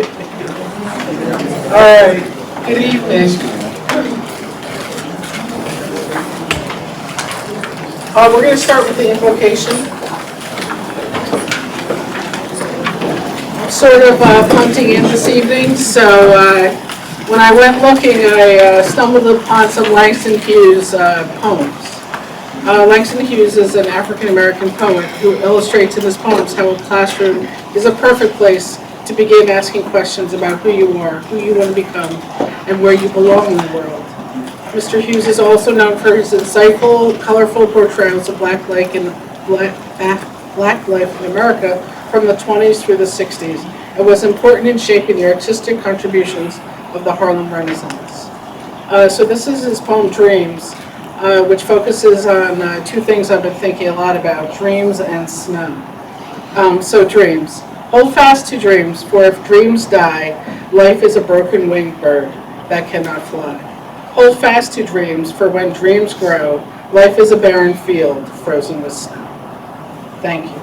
All right, good evening. We're going to start with the invocation. I'm sort of punting in this evening, so when I went looking, I stumbled upon some Langston Hughes poems. Langston Hughes is an African-American poet who illustrates in his poems how a classroom is a perfect place to begin asking questions about who you are, who you want to become, and where you belong in the world. Mr. Hughes is also known for his insightful, colorful portrayals of Black life in America from the 20s through the 60s, and was important in shaping the artistic contributions of the Harlem Renaissance. So this is his poem, Dreams, which focuses on two things I've been thinking a lot about, dreams and snow. So dreams. Hold fast to dreams, for if dreams die, life is a broken winged bird that cannot fly. Hold fast to dreams, for when dreams grow, life is a barren field frozen with snow. Thank you.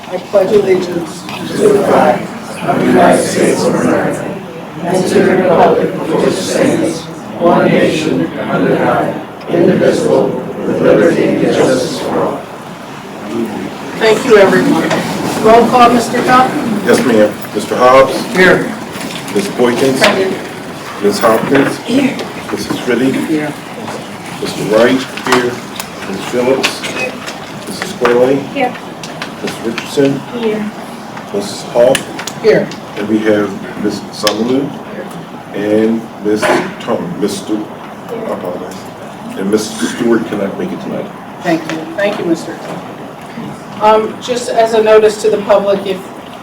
I pledge allegiance to the flag of the United States of America and to the republic for which it stands, one nation, under God, indivisible, with liberty and justice for all. Thank you, everyone. Roll call, Mr. Cup. Yes, ma'am. Mr. Hobbs? Here. Ms. Boykins? Ms. Hopkins? Here. Mrs. Fritty? Here. Mr. Wright? Here. Ms. Phillips? Mrs. Corley? Here. Ms. Richardson? Here. Mrs. Hall? Here. And we have Ms. Summerlin and Ms. Stewart. I apologize. And Mr. Stewart cannot make it tonight. Thank you. Thank you, Mr. Cup. Just as a notice to the public, if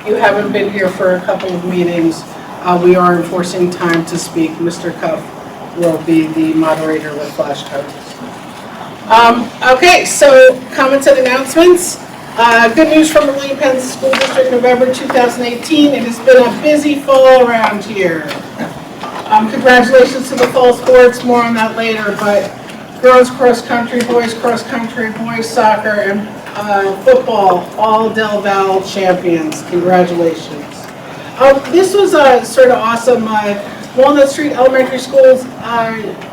you haven't been here for a couple of meetings, we are enforcing time to speak. Mr. Cuff will be the moderator with flashcards. Okay, so comments and announcements. Good news from Penn School District, November 2018. It has been a busy fall around here. Congratulations to the fall sports, more on that later, but girls cross country, boys soccer, and football, all Del Val champions. Congratulations. This was sort of awesome. Walnut Street Elementary School's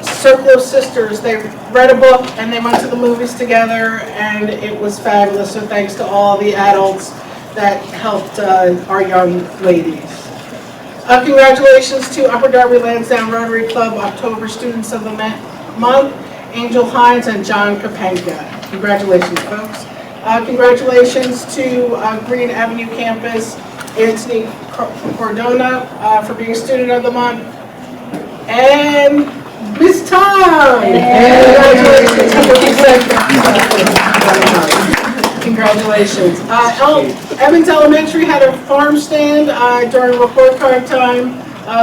Circle of Sisters, they read a book and they went to the movies together, and it was fabulous. So thanks to all the adults that helped our young ladies. Congratulations to Upper Darby Lansdowne Rotary Club October Students of the Month, Angel Hines and John Kopenka. Congratulations, folks. Congratulations to Green Avenue Campus, Anthony Cordona for being Student of the Month, and Miss Tom. Congratulations. Evans Elementary had a farm stand during report card time.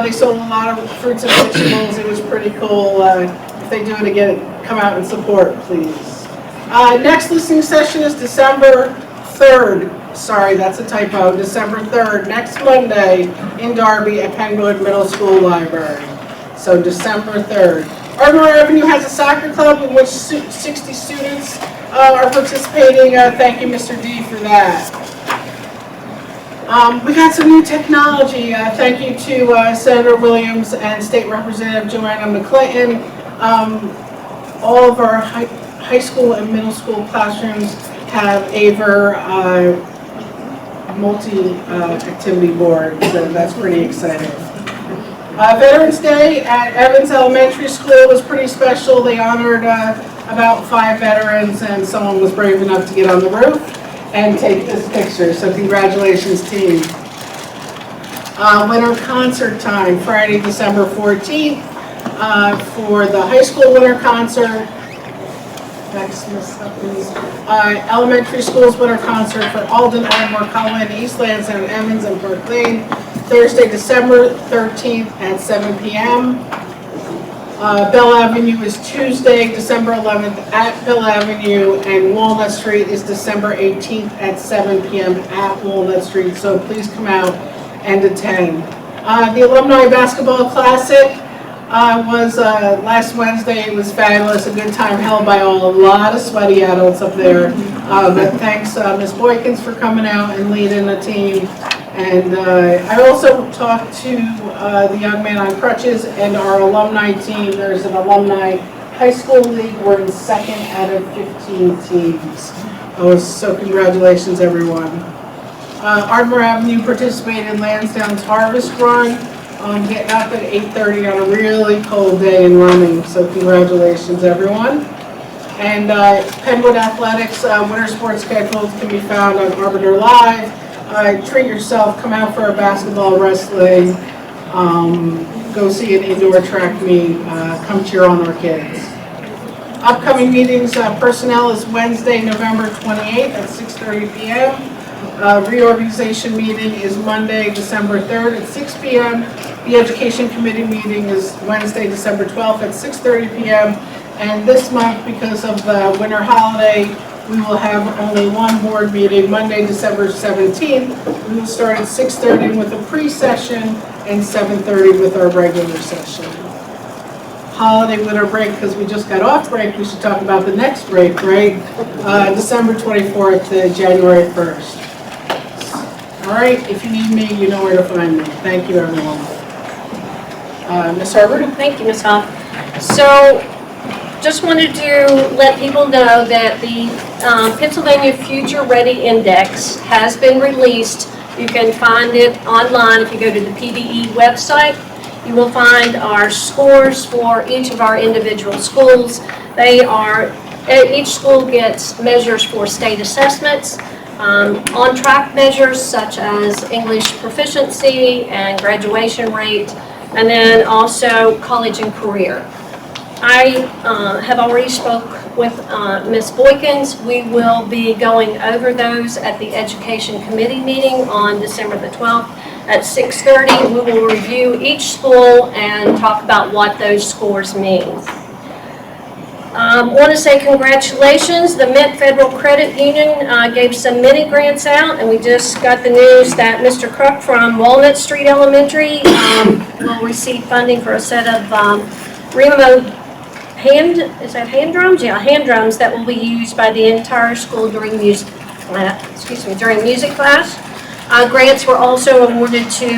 They sold a lot of fruits and vegetables. It was pretty cool. If they do it again, come out and support, please. Next listening session is December 3rd. Sorry, that's a typo. December 3rd, next Monday in Darby at Penwood Middle School Library. So December 3rd. Ardmore Avenue has a soccer club in which 60 students are participating. Thank you, Mr. D, for that. We got some new technology. Thank you to Senator Williams and State Representative Joanna McClinton. All of our high school and middle school classrooms have AVER multi-activity boards, so that's pretty exciting. Veterans Day at Evans Elementary School was pretty special. They honored about 5 veterans, and someone was brave enough to get on the roof and take this picture, so congratulations, team. Winter concert time, Friday, December 14th, for the high school winter concert. Next, Ms. Hopkins. Elementary school's winter concert for Alden, Ardmore, Collin, East Lansdowne, Evans, and Park Lane, Thursday, December 13th at 7 p.m. Bell Avenue is Tuesday, December 11th at Bell Avenue, and Walnut Street is December 18th at 7 p.m. at Walnut Street, so please come out and attend. The Alumni Basketball Classic was last Wednesday. It was fabulous, a good time held by a lot of sweaty adults up there. But thanks Ms. Boykins for coming out and leading the team, And I also talked to the young man on crutches and our alumni team. There's an alumni high school league. We're in 2nd out of 15 teams. So congratulations, everyone. Ardmore Avenue participated in Lansdowne's Harvest Run, getting up at 8:30 on a really cold day and running. So congratulations, everyone. And Penwood Athletics winter sports schedules can be found on Arbiter Live. Treat yourself, come out for a basketball, wrestling, go see an indoor track meet, come cheer on our kids. Upcoming meetings, personnel is Wednesday, November 28th at 6:30 p.m. Reorganization meeting is Monday, December 3rd at 6 p.m. The Education Committee meeting is Wednesday, December 12th at 6:30 p.m. And this month, because of the winter holiday, we will have only one board meeting, Monday, December 17th. We will start at 6:30 with a pre-session and 7:30 with our regular session. Holiday winter break, because we just got off break, we should talk about the next break, right? December 24th to January 1st. All right, if you need me, you know where to find me. Thank you, everyone. Ms. Herbert? Thank you, Ms. Hoff. So, just wanted to let people know that the Pennsylvania Future Ready Index has been released. You can find it online if you go to the PDE website. You will find our scores for each of our individual schools. Each school gets measures for state assessments, on-track measures such as English proficiency and graduation rate, and then also college and career. I have already spoke with Ms. Boykins. We will be going over those at the Education Committee meeting on December the 12th at 6:30. We will review each school and talk about what those scores mean. Want to say congratulations. The Mint Federal Credit Union gave some mini grants out, and we just got the news that Mr. Crook from Walnut Street Elementary will receive funding for a set of remote hand drums? Yeah, hand drums that will be used by the entire school during music class. Grants were also awarded to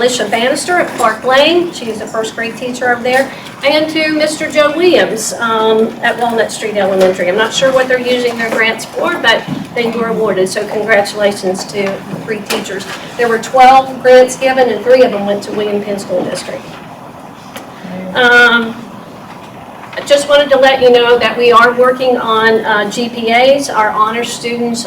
Lisha Bannister at Clark Lane. She is a first grade teacher over there. And to Mr. Joe Williams at Walnut Street Elementary. I'm not sure what they're using their grants for, but they were awarded. So congratulations to the 3 teachers. There were 12 grants given, and 3 of them went to William Penn School District. I just wanted to let you know that we are working on GPAs, our honor students.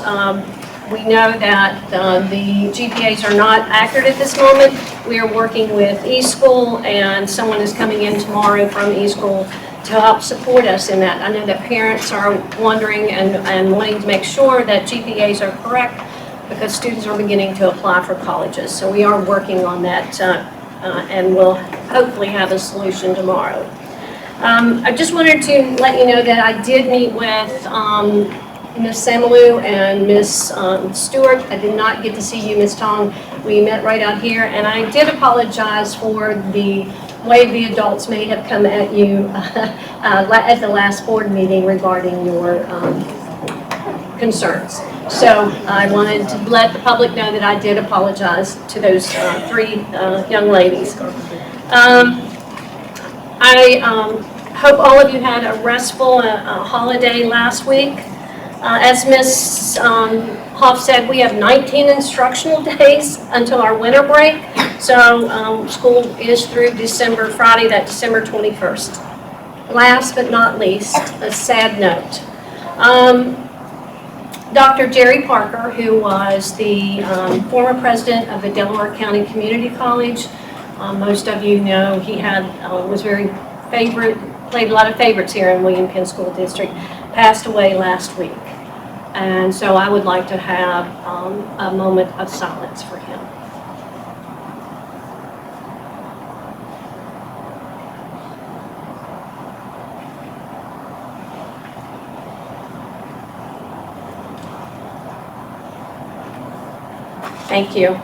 We know that the GPAs are not accurate at this moment. We are working with eSchool, and someone is coming in tomorrow from eSchool to help support us in that. I know that parents are wondering and wanting to make sure that GPAs are correct because students are beginning to apply for colleges. So we are working on that and we'll hopefully have a solution tomorrow. I just wanted to let you know that I did meet with Ms. Samalu and Ms. Stewart. I did not get to see you, Ms. Tong. We met right out here, and I did apologize for the way the adults may have come at you at the last board meeting regarding your concerns. So I wanted to let the public know that I did apologize to those 3 young ladies. I hope all of you had a restful holiday last week. As Ms. Hoff said, we have 19 instructional days until our winter break. So school is through Friday, that December 21st. Last but not least, a sad note. Dr. Jerry Parker, who was the former president of the Delaware County Community College, most of you know he was very played a lot of favorites here in William Penn School District, passed away last week. And so I would like to have a moment of silence for him. Thank you.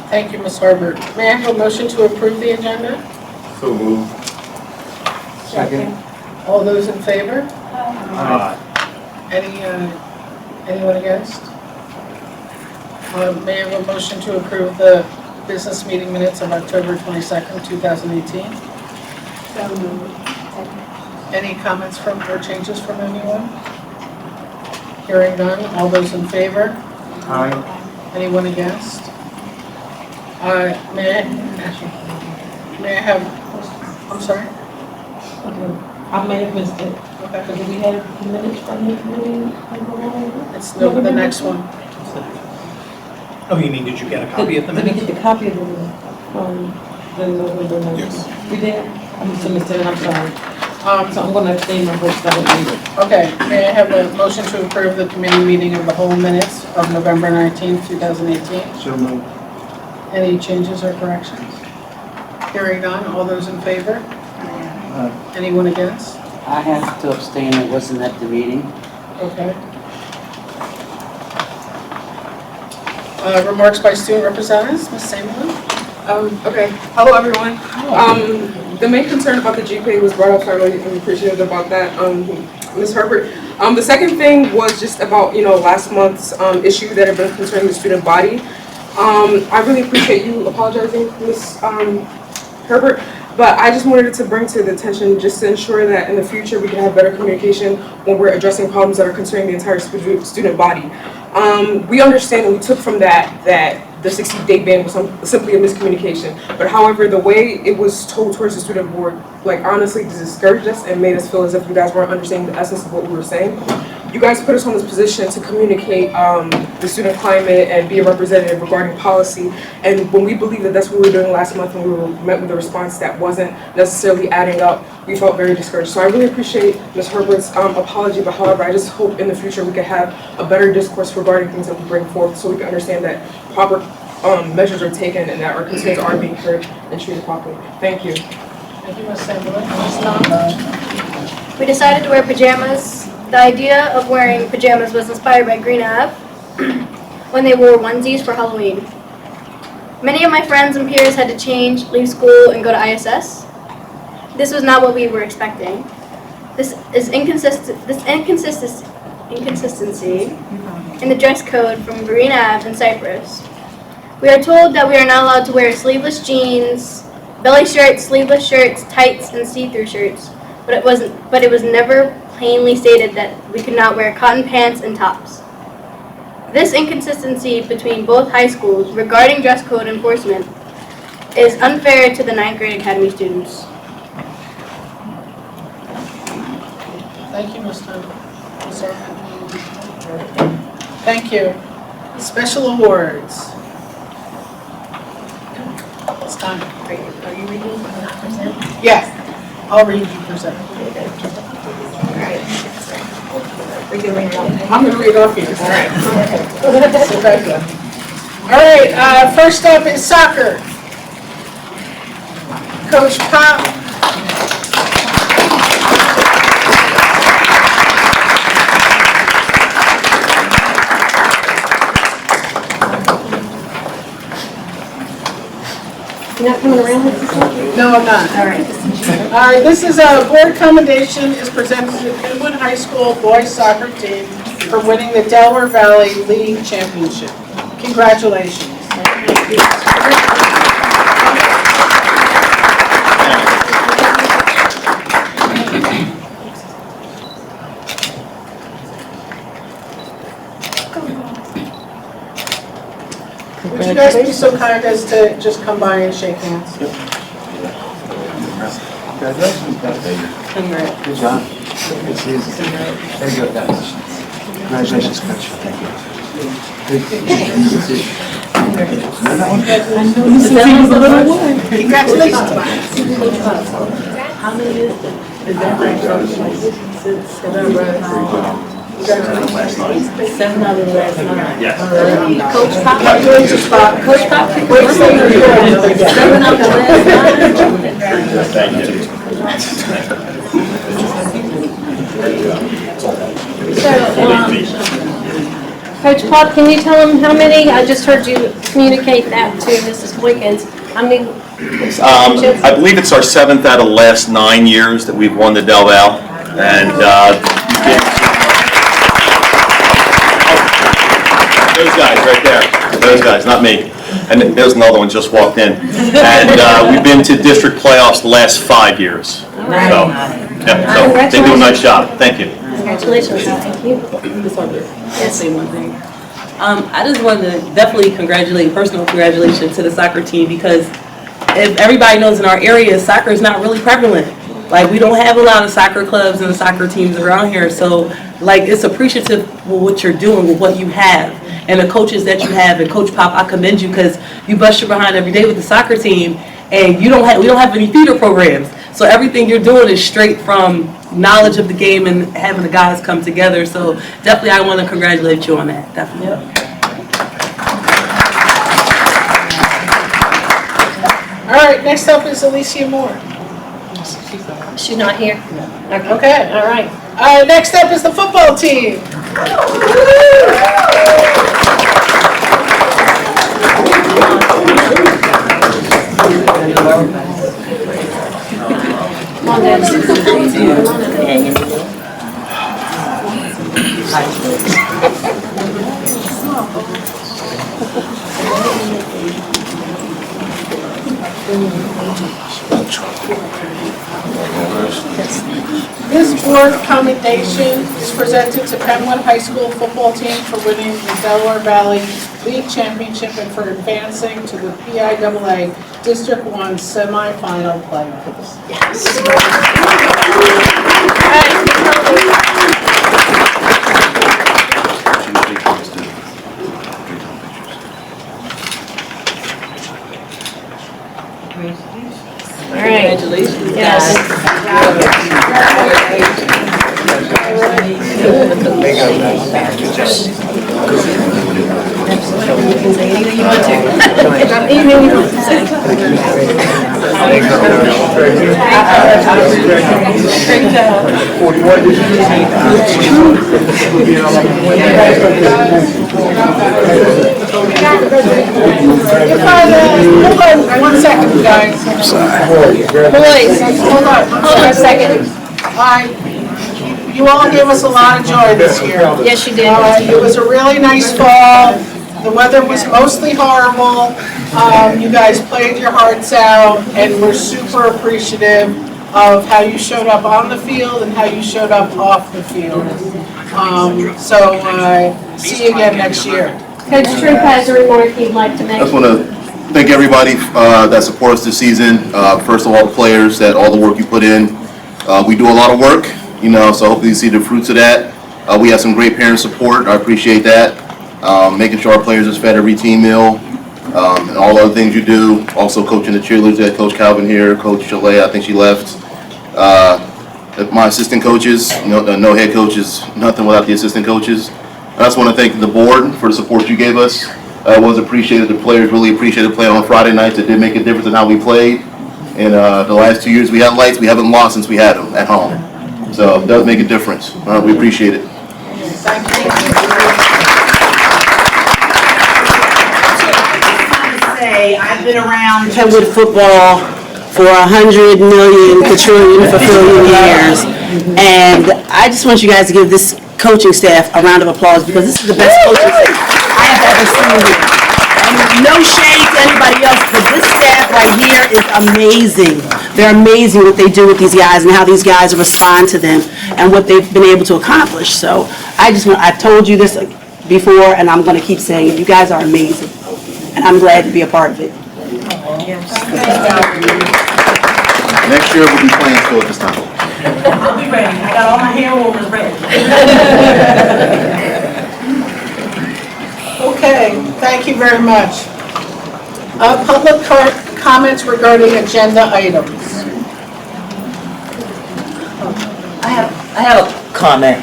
Thank you, Ms. Herbert. May I have a motion to approve the agenda? So moved. Second. All those in favor? Aye. Anyone against? May I have a motion to approve the business meeting minutes of October 22nd, 2018? Any comments from or changes from anyone? Hearing none, all those in favor? Aye. Anyone against? May I have, I'm sorry? I may have missed it. Okay. But do we have the minutes from the meeting? It's the next one. Oh, you mean, did you get a copy of the Did we minutes? get the copy of the November minutes? Yes. We did? I'm sorry. So I'm gonna abstain my vote, so I don't read it. Okay, may I have a motion to approve the committee meeting of the whole minutes of November 19th, 2018? So moved. Any changes or corrections? Hearing none, all those in favor? Anyone against? I have to abstain, I wasn't at the meeting. Okay. Remarks by student representatives, Ms. Samuel? Okay, hello everyone. The main concern about the GPA was brought up, so I really am appreciative about that, Ms. Herbert. The second thing was just about, last month's issue that had been concerning the student body. I really appreciate you apologizing, Ms. Herbert, but I just wanted to bring to the attention just to ensure that in the future we can have better communication when we're addressing problems that are concerning the entire student body. We understand and we took from that the 60-day ban was simply a miscommunication. But however, the way it was told towards the student board, honestly discouraged us and made us feel as if you guys weren't understanding the essence of what we were saying. You guys put us on this position to communicate the student climate and be a representative regarding policy. And when we believe that that's what we were doing last month and we were met with a response that wasn't necessarily adding up, we felt very discouraged. So I really appreciate Ms. Herbert's apology, but however, I just hope in the future we could have a better discourse regarding things that we bring forth so we can understand that proper measures are taken and that our concerns are being heard and treated properly. Thank you. Thank you, Ms. Samuel. Ms. Long? We decided to wear pajamas. The idea of wearing pajamas was inspired by Green Ave when they wore onesies for Halloween. Many of my friends and peers had to change, leave school, and go to ISS. This was not what we were expecting. This inconsistency in the dress code from Green Ave and Cypress. We are told that we are not allowed to wear sleeveless jeans, belly shirts, sleeveless shirts, tights, and see-through shirts. But it was never plainly stated that we could not wear cotton pants and tops. This inconsistency between both high schools regarding dress code enforcement is unfair to the 9th grade academy students. Thank you, Mr. Thank you. Special awards. It's time. Are you reading present? Yes, I'll read you present. I'm going to read off here. All right. Sit back down. All right, first up is soccer. Coach Pop. You're not coming around with this one? No, I'm not. All right. All right, this is a board commendation is presented to the Penwood High School boys soccer team for winning the Delaware Valley League Championship. Congratulations. Would you guys be so kind as to just come by and shake hands? Congratulations, guys. Good job. Good season. Very good, guys. Congratulations, coach. Thank you. Congratulations. How many is it? Is that right? 7 out of the last 9. Yes. Coach Pop. Congratulations, Bob. Coach Pop. Wait, 7 out of the last 9. Coach Pop, can you tell them how many? I just heard you communicate that to Mrs. Wiggins. How many? I believe it's our 7th out of the last 9 years that we've won the Del Val, and those guys right there. Those guys, not me. And there's another one just walked in. And we've been to district playoffs the last 5 years. So, yeah, so they do a nice job. Thank you. Congratulations. Thank you. Yes. Say one thing. I just wanted to definitely congratulate, personal congratulations to the soccer team, because if everybody knows in our area, soccer is not really prevalent. Like, we don't have a lot of soccer clubs and soccer teams around here, so like, it's appreciative for what you're doing with what you have and the coaches that you have. And Coach Pop, I commend you, because you bust your behind every day with the soccer team, and we don't have any feeder programs. So everything you're doing is straight from knowledge of the game and having the guys come together. So definitely, I want to congratulate you on that. Definitely. All right, next up is Alicia Moore. She's not here? Okay. All right. Next up is the football team. Come on, Dad. This board commendation is presented to Penwood High School football team for winning the Delaware Valley League Championship and for advancing to the PIAA District 1 semifinal playoffs. All right. Congratulations, Yes. You can say anything you want to. Anything you want to say. Great job. Hold on 1 second, guys. Boys, hold on a second. You all gave us a lot of joy this year. Yes, you did. It was a really nice fall. The weather was mostly horrible. You guys played your hearts out, and we're super appreciative of how you showed up on the field and how you showed up off the field. See you again next year. Coach Troop has a remark he'd like to I make. just want to thank everybody that supports us this season. First of all, the players, that all the work you put in. We do a lot of work, so hopefully you see the fruits of that. We have some great parent support. I appreciate that. Making sure our players is fed every team meal, and all the other things you do. Also coaching the cheerleaders, that Coach Calvin here, Coach Chalet, I think she left. My assistant coaches, no head coaches, nothing without the assistant coaches. I just want to thank the board for the support you gave us. It was appreciated. The players really appreciated playing on Friday nights. It did make a difference in how we played. And the last 2 years we had lights. We haven't lost since we had them at home. So it does make a difference. We appreciate it. Thank you. I've been around Penwood football for 100 million, quadrillion, fulfilling years. And I just want you guys to give this coaching staff a round of applause, because this is the best coaching staff I have ever seen here. And no shade to anybody else, but this staff right here is amazing. They're amazing what they do with these guys and how these guys respond to them and what they've been able to accomplish. So I told you this before, and I'm going to keep saying it. You guys are amazing, and I'm glad to be a part of it. Next year we'll be playing still at this time. I'll be ready. I got all my hair warmers ready. Okay, thank you very much. Public comments regarding agenda items. I have a comment.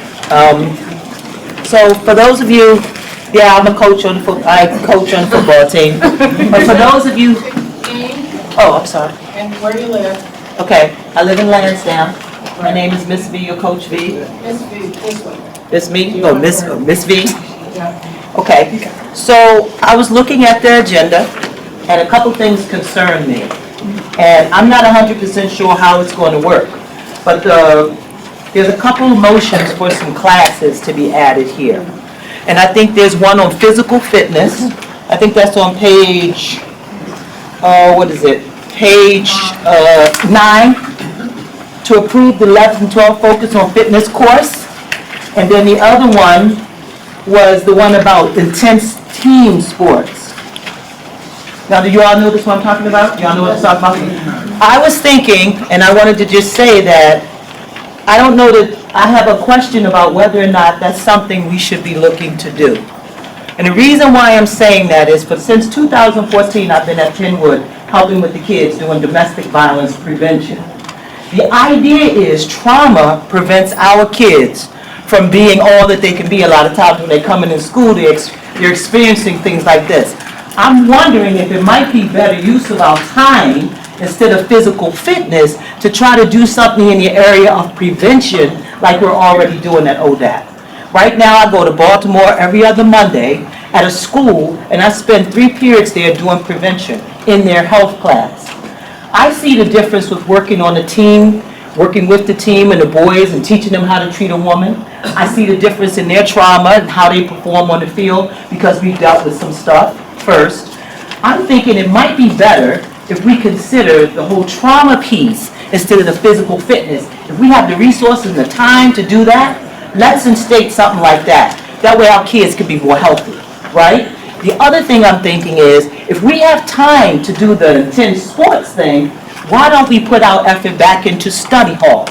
So for those of you, I'm a coach on I coach on the football team. But for those of you, I'm sorry. And where do you live? Okay, I live in Lansdowne. My name is Miss V, your Coach V. Miss V, this way. Miss me? Oh, Miss V. Yeah. Okay, so I was looking at the agenda, and a couple things concern me. And I'm not 100% sure how it's going to work, but there's a couple of motions for some classes to be added here. And I think there's one on physical fitness, I think that's on page, what is it? Page 9, to approve the 11th and 12th focus on fitness course. And then the other one was the one about intense team sports. Now, do you all know this one I'm talking about? Do y'all know what I'm talking about? I was thinking, and I wanted to just say that, I don't know that, I have a question about whether or not that's something we should be looking to do. And the reason why I'm saying that is, since 2014, I've been at Penwood helping with the kids doing domestic violence prevention. The idea is trauma prevents our kids from being all that they can be. A lot of times when they come in school, they're experiencing things like this. I'm wondering if it might be better use of our time instead of physical fitness to try to do something in the area of prevention like we're already doing at ODAT. Right now, I go to Baltimore every other Monday at a school, and I spend 3 periods there doing prevention in their health class. I see the difference with working on a team, working with the team and the boys and teaching them how to treat a woman. I see the difference in their trauma and how they perform on the field because we've dealt with some stuff first. I'm thinking it might be better if we consider the whole trauma piece instead of the physical fitness. If we have the resources and the time to do that, let's instate something like that. That way our kids can be more healthy, right? The other thing I'm thinking is, if we have time to do the intense sports thing, why don't we put our effort back into study hall?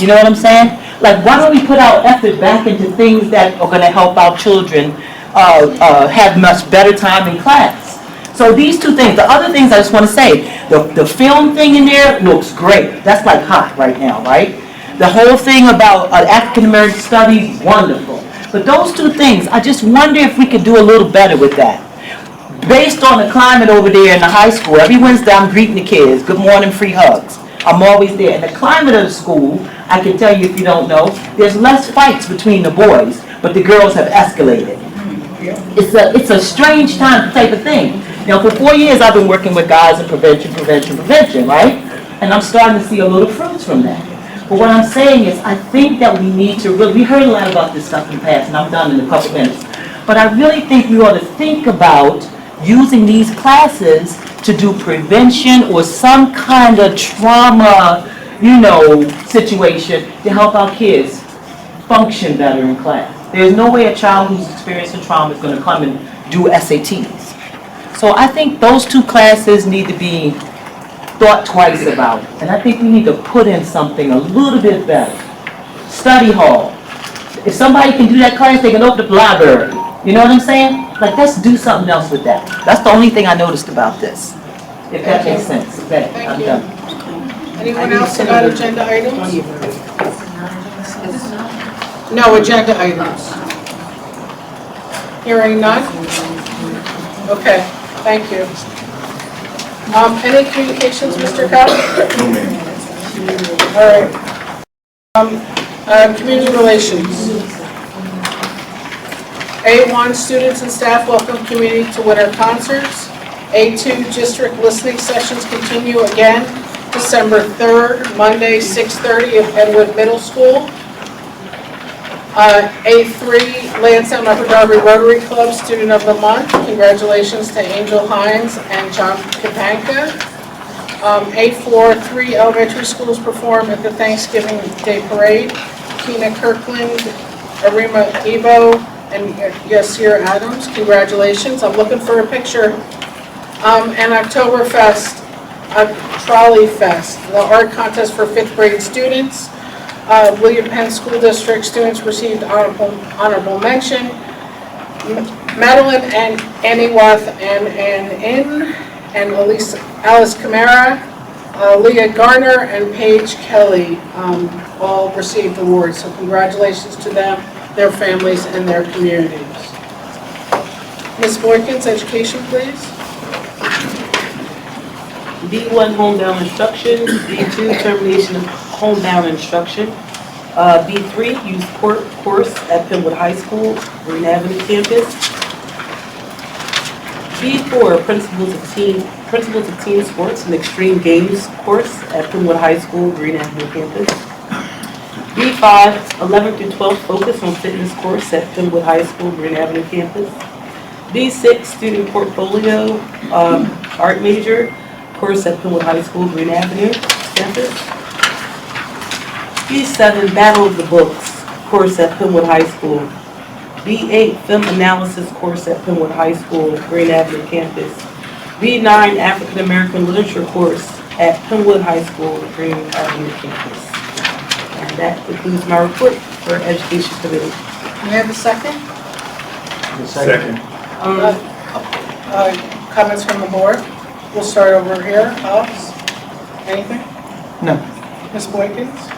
You know what I'm saying? Like, why don't we put our effort back into things that are going to help our children have much better time in class? So these two things. The other things I just want to say, the film thing in there looks great. That's like hot right now, right? The whole thing about African American studies, wonderful. But those two things, I just wonder if we could do a little better with that. Based on the climate over there in the high school, every Wednesday I'm greeting the kids, good morning, free hugs. I'm always there. And the climate of the school, I can tell you if you don't know, there's less fights between the boys, but the girls have escalated. It's a strange time type of thing. Now, for 4 years I've been working with guys in prevention, right? And I'm starting to see a little fruits from that. But what I'm saying is, I think that we need to really, we heard a lot about this stuff in the past, and I'm done in a couple minutes. But I really think we ought to think about using these classes to do prevention or some kind of trauma, situation to help our kids function better in class. There's no way a child who's experiencing trauma is going to come and do SATs. So I think those two classes need to be thought twice about. And I think we need to put in something a little bit better. Study hall. If somebody can do that class, they can open up the library. You know what I'm saying? Like, let's do something else with that. That's the only thing I noticed about this. If that makes sense. Okay, I'm done. Anyone else about agenda items? No agenda items. Hearing none? Okay, thank you. Any communications, Mr. Cobb? No, ma'am. All right. Community relations. A1, students and staff welcome community to winter concerts. A2, district listening sessions continue again December 3rd, Monday, 6:30 at Penwood Middle School. A3, Lansdowne Upper Darby Rotary Club Student of the Month. Congratulations to Angel Hines and John Kapanka. A4, 3 elementary schools perform at the Thanksgiving Day Parade. Keena Kirkland, Arima Evo, and Yasir Adams. Congratulations. I'm looking for a picture. And Oktoberfest, Trolley Fest, the art contest for 5th grade students. William Penn School District students received honorable mention. Madeline and Annie Wath and Alice Camara, Leah Garner, and Paige Kelly all received awards. So congratulations to them, their families, and their communities. Ms. Boykins, education, please. B1, homebound instruction. B2, termination of homebound instruction. B3, youth course at Penwood High School, Green Avenue campus. B4, principles of team sports and extreme games course at Penwood High School, Green Avenue campus. B5, 11th through 12th focus on fitness course at Penwood High School, Green Avenue campus. B6 student portfolio, art major, course at Penwood High School, Green Avenue campus. B7 Battle of the Books, course at Penwood High School. B8 Film Analysis course at Penwood High School, Green Avenue campus. B9 African American Literature course at Penwood High School, Green Avenue campus. And that concludes my report for Education Committee. May I have a second? Second. Comments from the board? We'll start over here. Hobbs? Anything? No. Ms. Boykins?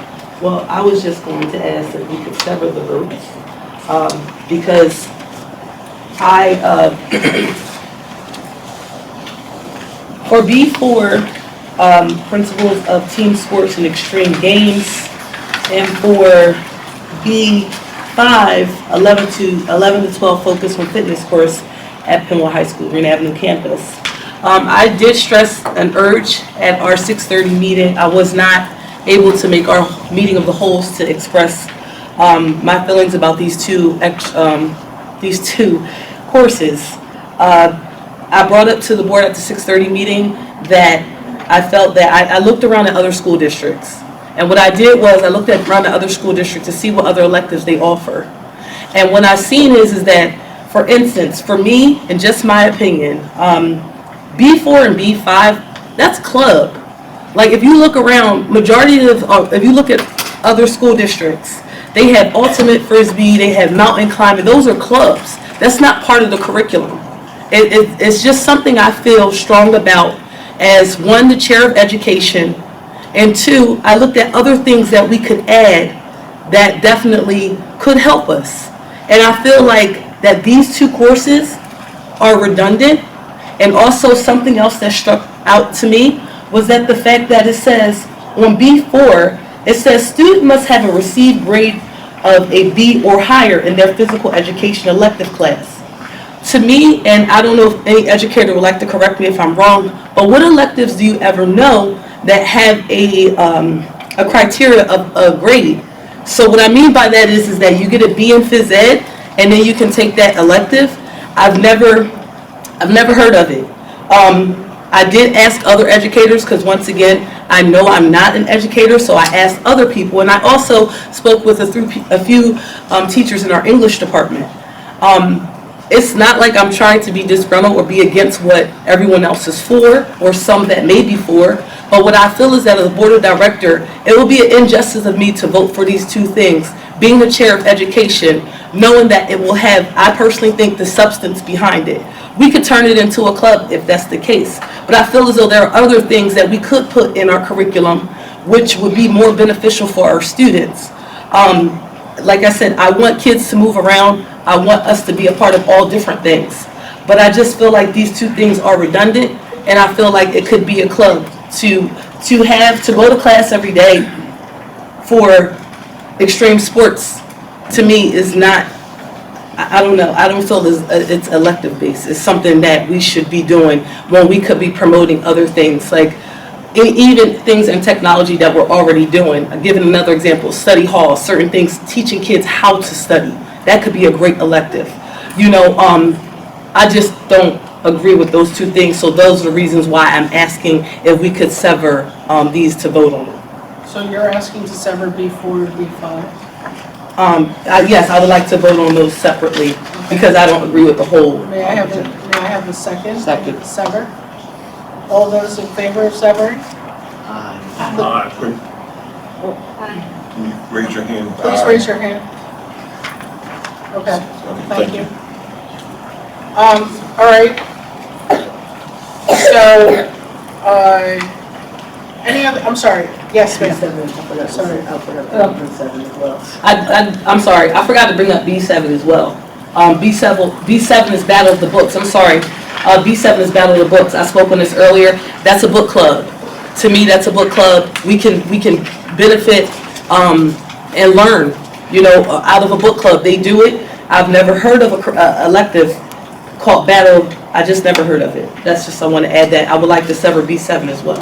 Well, I was just going to ask if we could sever the votes, because for B4, principles of team sports and extreme games, and for B5, 11 to 12 focus on fitness course at Penwood High School, Green Avenue campus. I did stress an urge at our 6:30 meeting. I was not able to make our meeting of the wholes to express my feelings about these two courses. I brought up to the board at the 6:30 meeting that I felt that I looked around at other school districts. And what I did was I looked around at other school districts to see what other electives they offer. And what I've seen is that, for instance, for me, in just my opinion, B4 and B5, that's club. Like, if you look around, if you look at other school districts, they have ultimate frisbee, they have mountain climbing, those are clubs. That's not part of the curriculum. It's just something I feel strong about as, one, the chair of education, and two, I looked at other things that we could add that definitely could help us. And I feel like that these two courses are redundant. And also something else that struck out to me was that the fact that it says on B4, it says student must have a received grade of a B or higher in their physical education elective class. To me, and I don't know if any educator would like to correct me if I'm wrong, but what electives do you ever know that have a criteria of a grade? So what I mean by that is that you get a B in phys ed and then you can take that elective. I've never heard of it. I did ask other educators because, once again, I know I'm not an educator, so I asked other people, and I also spoke with a few teachers in our English department. It's not like I'm trying to be disgruntled or be against what everyone else is for, or some that may be for, but what I feel is that as a board of director, it will be an injustice of me to vote for these two things. Being the chair of education, knowing that it will have, I personally think, the substance behind it. We could turn it into a club if that's the case, but I feel as though there are other things that we could put in our curriculum which would be more beneficial for our students. Like I said, I want kids to move around. I want us to be a part of all different things. But I just feel like these two things are redundant, and I feel like it could be a club to go to class every day for extreme sports. To me, is not, I don't know, I don't feel it's elective based. It's something that we should be doing when we could be promoting other things, like even things in technology that we're already doing. I'm giving another example, study hall, certain things, teaching kids how to study. That could be a great elective. You know, I just don't agree with those two things, so those are the reasons why I'm asking if we could sever these to vote on. So you're asking to sever B4 and B5? Yes, I would like to vote on those separately because I don't agree with the whole. May I have a second? Second. Sever? All those in favor of severing? Can you raise your hand? Please raise your hand. Okay, thank you. All right. So, any other, I'm sorry, yes, ma'am. Sorry. I'm sorry, I forgot to bring up B7 as well. B7 is Battle of the Books, I'm sorry. B7 is Battle of the Books, I spoke on this earlier. That's a book club. To me, that's a book club. We can benefit and learn, you know, out of a book club. They do it. I've never heard of a elective called Battle. I just never heard of it. That's just, I want to add that. I would like to sever B7 as well.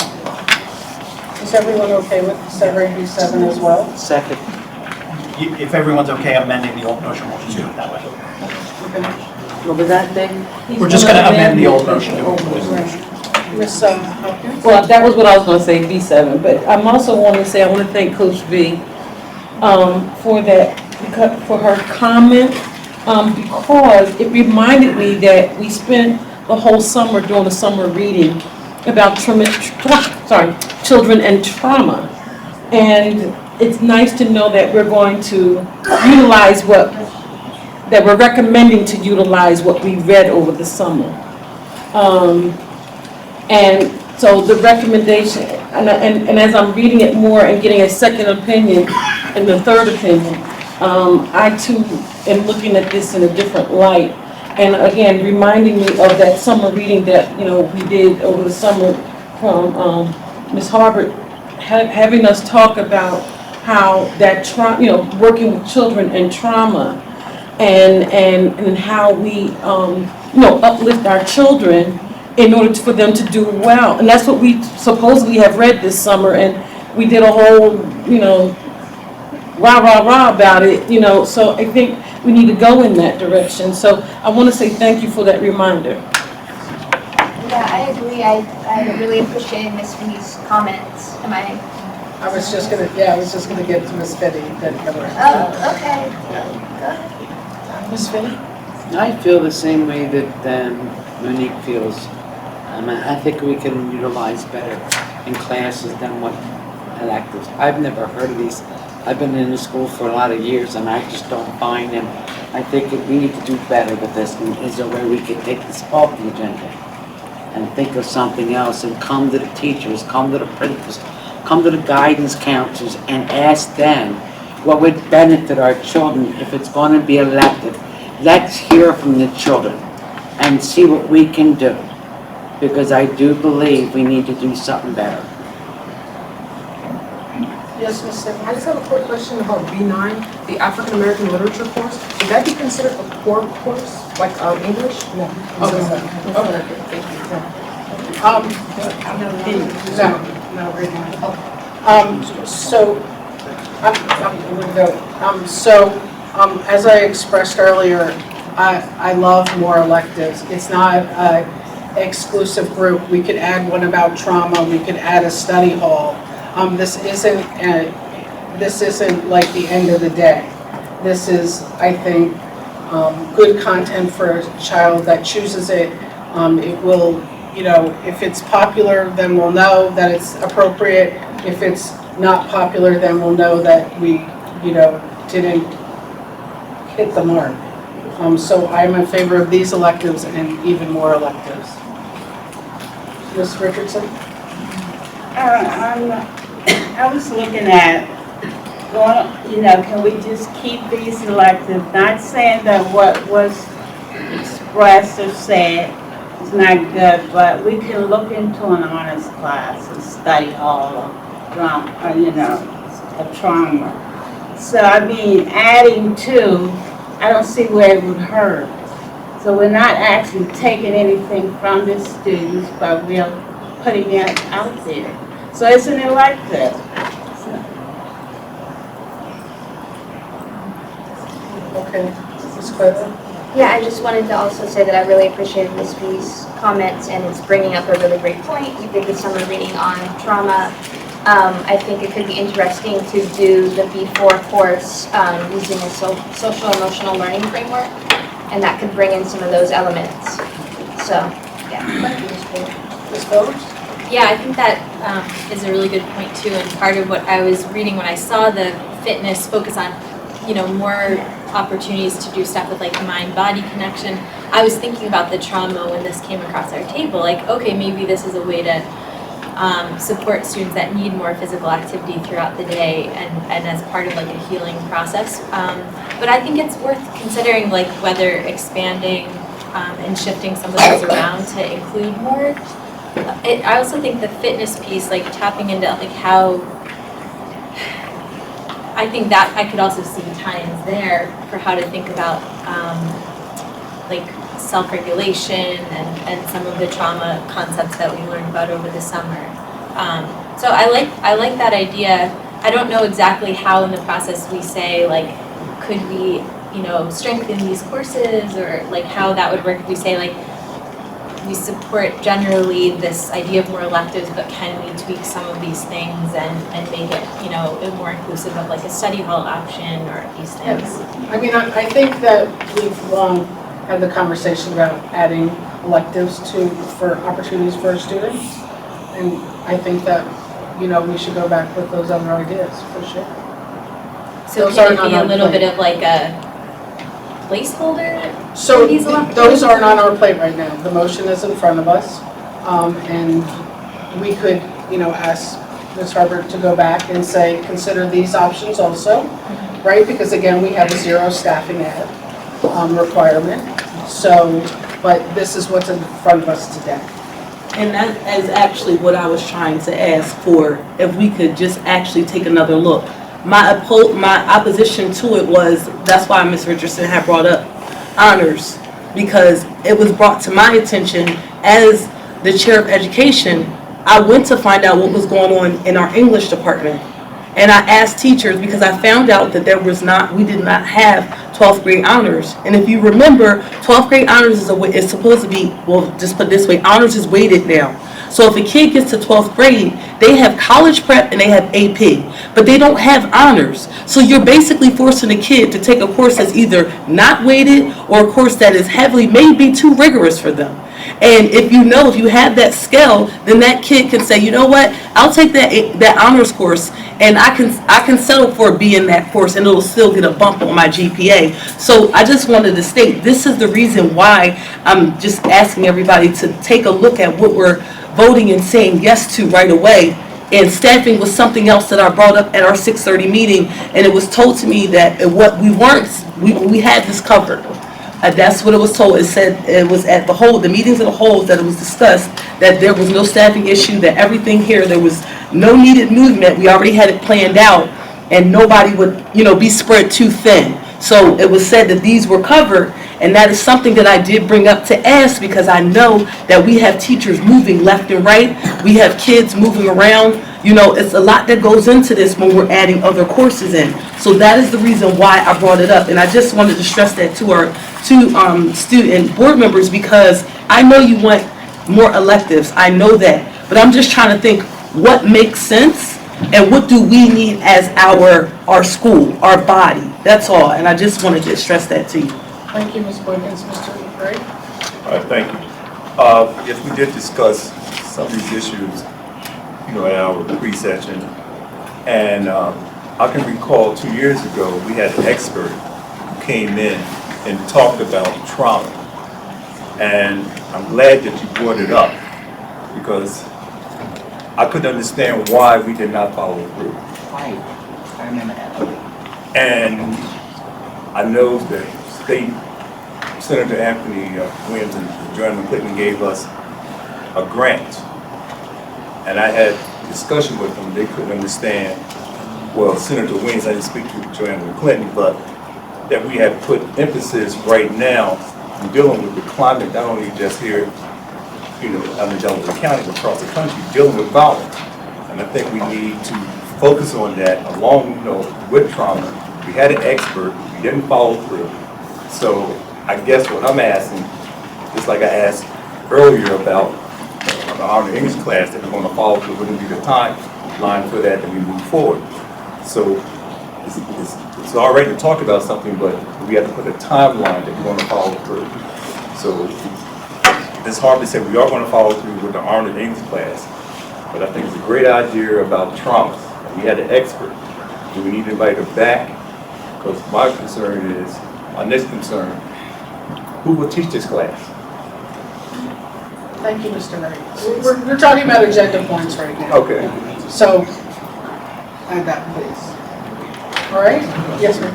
Is everyone okay with severing B7 as well? Second. If everyone's okay amending the motion, we'll just do it that way. Okay. What was that thing? We're just going to amend the old motion to include this motion. Ms. Hopkins? Well, that was what I was gonna say, B7, but I'm also wanting to say, I want to thank Coach V, for that, for her comment, because it reminded me that we spent the whole summer doing a summer reading about children and trauma. And it's nice to know that we're going to utilize that we're recommending to utilize what we read over the summer. And so the recommendation, and as I'm reading it more and getting a second opinion and the third opinion, I too am looking at this in a different light. And again, reminding me of that summer reading that, we did over the summer from Ms. Harbert, having us talk about how that working with children and trauma and how we, uplift our children in order for them to do well. And that's what we supposedly have read this summer, and we did a whole, rah about it, so I think we need to go in that direction. So I want to say thank you for that reminder. Yeah, I agree. I really appreciate Ms. Feeney's comments. I was just gonna get to Ms. Fitty, then cover it. Oh, okay. Go ahead. Ms. Fitty? I feel the same way that Monique feels. I think we can utilize better in classes than what electives. I've never heard of these. I've been in the school for a lot of years and I just don't find them. I think we need to do better with this. Is there a way we can take this off the agenda and think of something else and come to the teachers, come to the principals, come to the guidance counselors and ask them what would benefit our children if it's going to be elective. Let's hear from the children and see what we can do, because I do believe we need to do something better. Yes, Ms. Simmons? I just have a quick question about B9, the African American Literature course. Would that be considered a core course, like English? No. Okay. Okay. Thank No, read mine. So, I'm gonna go. As I expressed earlier, I love more electives. It's not an exclusive group. We could add one about trauma. We could add a study hall. This isn't like the end of the day. This is, I think, good content for a child that chooses it. It will, if it's popular, then we'll know that it's appropriate. If it's not popular, then we'll know that we, didn't hit the mark. So I'm in favor of these electives and even more electives. Ms. Richardson? I was looking at, can we just keep these electives? Not saying that what was expressed or said is not good, but we can look into an honors class, a study hall, or drama, a trauma. So adding to, I don't see where it would hurt. So we're not actually taking anything from the students, but we're putting it out there. So it's an elective. Okay. Ms. Cleveland? Yeah, I just wanted to also say that I really appreciated Ms. B's comments, and it's bringing up a really great point. We did the summer reading on trauma. I think it could be interesting to do the B4 course using a social emotional learning framework, and that could bring in some of those elements. So, yeah. Thank you, Ms. Bowles. Ms. Bowles? Yeah, I think that is a really good point too, and part of what I was reading when I saw the fitness focus on, more opportunities to do stuff with like mind-body connection. I was thinking about the trauma when this came across our table, like, okay, maybe this is a way to support students that need more physical activity throughout the day and as part of like a healing process. But I think it's worth considering like whether expanding and shifting some of those around to include more. I also think the fitness piece, like tapping into like how, I think that I could also see tie-ins there for how to think about like self-regulation and some of the trauma concepts that we learned about over the summer. So I like that idea. I don't know exactly how in the process we say like, could we strengthen these courses, or like how that would work if we say like, we support generally this idea of more electives, but can we tweak some of these things and make it, more inclusive of like a study hall option or these things? I mean, I think that we've long had the conversation about adding electives for opportunities for our students. And I think that, we should go back with those other ideas, for sure. So Those can are it be not a little on bit of like a placeholder? So for these electives? those are not on our plate right now. The motion is in front of us. And we could, ask Ms. Harbert to go back and say, consider these options also, right? Because again, we have a 0 staffing add requirement. So, but this is what's in front of us today. And that is actually what I was trying to ask for, if we could just actually take another look. My opposition to it was, that's why Ms. Richardson had brought up honors, because it was brought to my attention as the chair of education. I went to find out what was going on in our English department. And I asked teachers, because I found out that we did not have 12th grade honors. And if you remember, 12th grade honors is supposed to be, well, just put it this way, honors is weighted now. So if a kid gets to 12th grade, they have college prep and they have AP, but they don't have honors. So you're basically forcing a kid to take a course that's either not weighted or a course that is heavily, may be too rigorous for them. And if you have that skill, then that kid can say, you know what, I'll take that honors course and I can settle for a B in that course and it'll still get a bump on my GPA. So I just wanted to state, this is the reason why I'm just asking everybody to take a look at what we're voting and saying yes to right away. And staffing was something else that I brought up at our 6:30 meeting, and it was told to me that we had this covered. That's what it was told. It said it was at the meetings of the whole that it was discussed that there was no staffing issue, that everything here, there was no needed movement. We already had it planned out, and nobody would, be spread too thin. So it was said that these were covered, and that is something that I did bring up to ask, because I know that we have teachers moving left and right. We have kids moving around. It's a lot that goes into this when we're adding other courses in. So that is the reason why I brought it up. And I just wanted to stress that to our student board members, because I know you want more electives. I know that. But I'm just trying to think what makes sense and what do we need as our school, our body. That's all. And I just wanted to stress that to you. Thank you, Ms. Boykins. Mr. Gray? All right, thank you. Yes, we did discuss some of these issues, in our pre-session. And I can recall 2 years ago, we had an expert who came in and talked about trauma. And I'm glad that you brought it up, because I couldn't understand why we did not follow through. Right, I remember that. And I know that Senator Anthony Williams and Joanna Clinton gave us a grant. And I had a discussion with them. They couldn't understand, well, Senator Williams, I didn't speak to Joanna Clinton, but that we have put emphasis right now in dealing with the climate, not only just here, out in Delaware County, but across the country, dealing with violence. And I think we need to focus on that along, with trauma. We had an expert, we didn't follow through. So I guess what I'm asking, just like I asked earlier about the honor English class, that we're going to follow through, wouldn't be the timeline for that, and we move forward. So it's all right to talk about something, but we have to put a timeline that we're going to follow through. So it's hard to say we are going to follow through with the honor English class, but I think it's a great idea about trauma. We had an expert. Do we need to invite her back? Because my next concern, who will teach this class? Thank you, Mr. Ray. We're talking about agenda points right now. Okay. So, add that, please. All right? Yes, ma'am.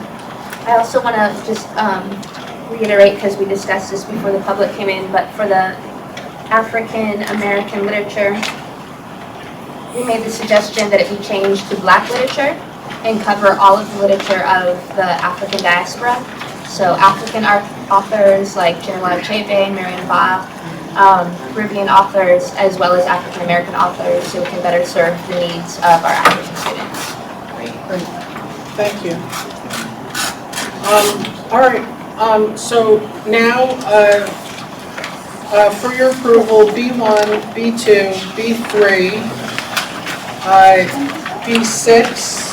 I also want to just reiterate, because we discussed this before the public came in, but for the African American literature, we made the suggestion that it be changed to Black literature and cover all of the literature of the African diaspora. So African authors like Jeremiah Chebe, Marion Ba, Caribbean authors, as well as African American authors, who can better serve the needs of our African students. Great. Thank you. All right, so now, for your approval, B1, B2, B3, B6,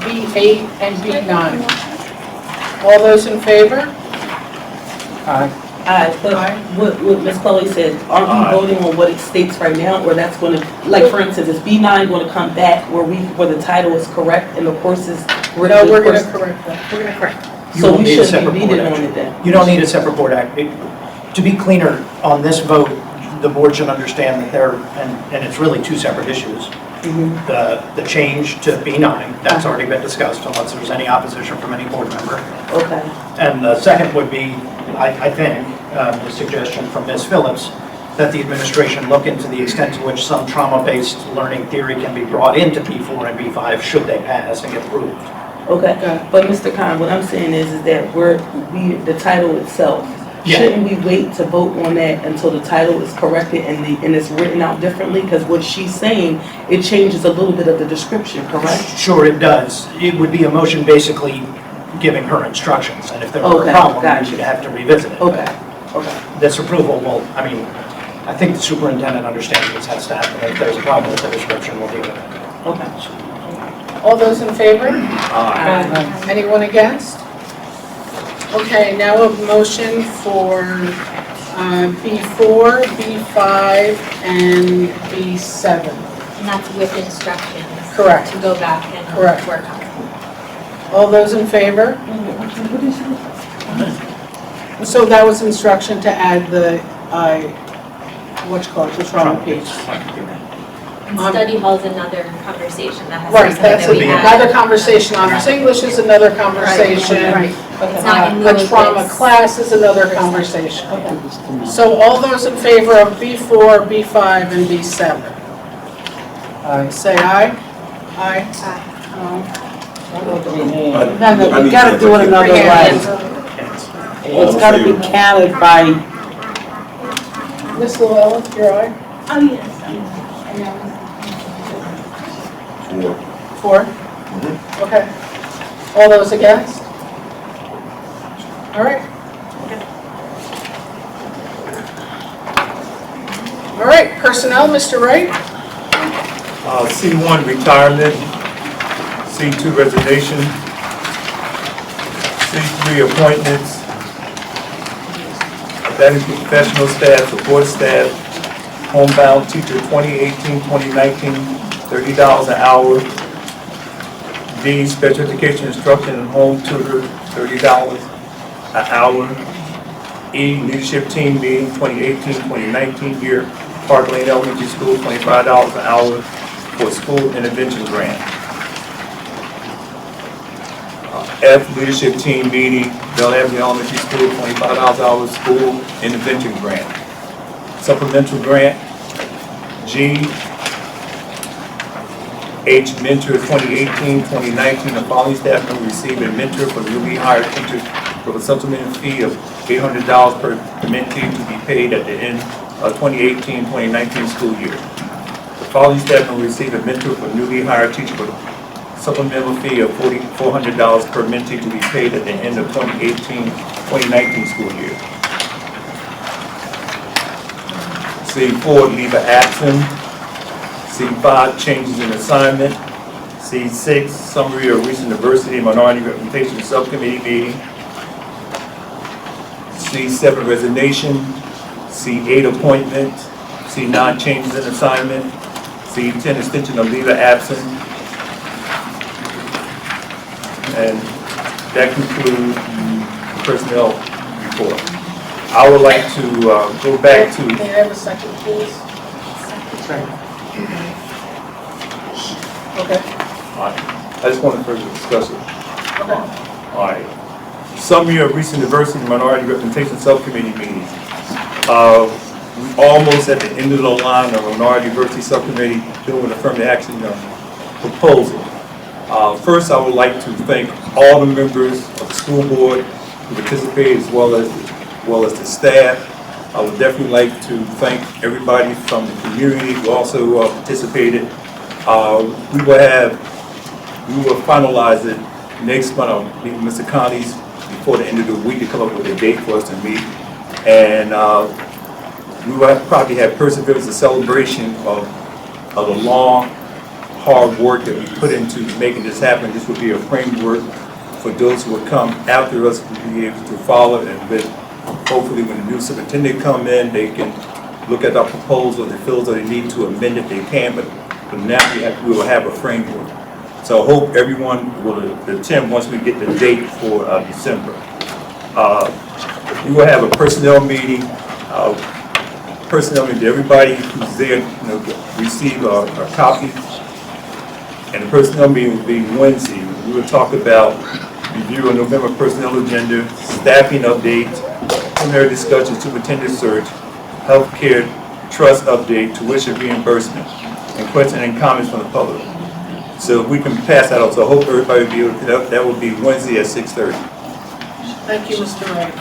B8, and B9. All those in favor? But what Ms. Chloe said, aren't we voting on what it states right now, or that's gonna, like, for instance, is B9 gonna come back where the title is correct and the courses? No, we're gonna correct that. We're gonna correct that. You So won't we need a shouldn't separate be board reading on action. it then? You don't need a separate board act. To be cleaner, on this vote, the board should understand that and it's really two separate issues. The change to B9, that's already been discussed unless there's any opposition from any board member. Okay. And the second would be, I think, the suggestion from Ms. Phillips, that the administration look into the extent to which some trauma-based learning theory can be brought into B4 and B5 should they pass and get approved. Okay, but Mr. Khan, what I'm saying is that the title itself, Yeah. shouldn't we wait to vote on that until the title is corrected and it's written out differently? Because what she's saying, it changes a little bit of the description, correct? Sure, it does. It would be a motion basically giving her instructions, and if there were a Okay, problem, gotcha. then you'd have to revisit it. Okay, okay. This approval will, I mean, I think the superintendent understands this has to happen. If there's a problem with the description, we'll deal with it. Okay. All those in favor? Anyone against? Okay, now a motion for B4, B5, and B7. And that's with instructions. Correct. To go back and Correct. work on it. All those in favor? So that was instruction to add the, the trauma piece. And study hall is another conversation that has to be Right, something that's that we have. another conversation. Honors English is another conversation. Right. It's not in lieu A of trauma this. class is another conversation. So all those in favor of B4, B5, and B7? Say aye. Aye. No, we gotta do it another way. It's gotta be counted by, Ms. Llewellyn, your aye? Oh, yes. 4? Okay. All those against? All right. All right, personnel, Mr. Wright? C1 retirement, C2 resignation, C3 appointments. That includes professional staff, support staff, homebound teacher 2018-2019, $30 an hour. D, special education instruction and home tutor, $30 an hour. E, leadership team meeting 2018-2019 year, Park Lane Elementary School, $25 an hour for school intervention grant. F, leadership team meeting, Bell Avenue Elementary School, $25 an hour school intervention grant. Supplemental grant. G, H, mentor 2018-2019, the following staff member receive a mentor for newly hired teachers with a supplemental fee of $800 per mentee to be paid at the end of 2018-2019 school year. The following staff member receive a mentor for newly hired teachers with a supplemental fee of $400 per mentee to be paid at the end of 2018-2019 school year. C4, leave of absence. C5, changes in assignment. C6, summary of recent diversity and minority representation subcommittee meeting. C7, resignation. C8, appointment. C9, changes in assignment. C10, extension of leave of absence. And that concludes the personnel report. I would like to go back to... May I have a second, please? Okay. All right. I just want to further discuss it. Okay. All right. Summary of recent diversity and minority representation subcommittee meetings. We're almost at the end of the line of minority diversity subcommittee dealing with affirmative action proposal. First, I would like to thank all the members of the school board who participated, as well as the staff. I would definitely like to thank everybody from the community who also participated. We will finalize it next month, I'll meet with Mr. Conley's before the end of the week to come up with a date for us to meet. And we will probably have perseverance, a celebration of the long, hard work that we put into making this happen. This will be a framework for those who will come after us to be able to follow, and then hopefully when the new superintendent come in, they can look at our proposal, they feel that they need to amend it, they can, but now we will have a framework. So I hope everyone will attend once we get the date for December. We will have a personnel meeting. Everybody who's there, receive a copy. And the personnel meeting will be Wednesday. We will talk about review of November personnel agenda, staffing update, preliminary discussion, superintendent search, healthcare trust update, tuition reimbursement, and questions and comments from the public. So we can pass that out. So I hope everybody will be able to, that will be Wednesday at 6:30. Thank you, Mr. Ray.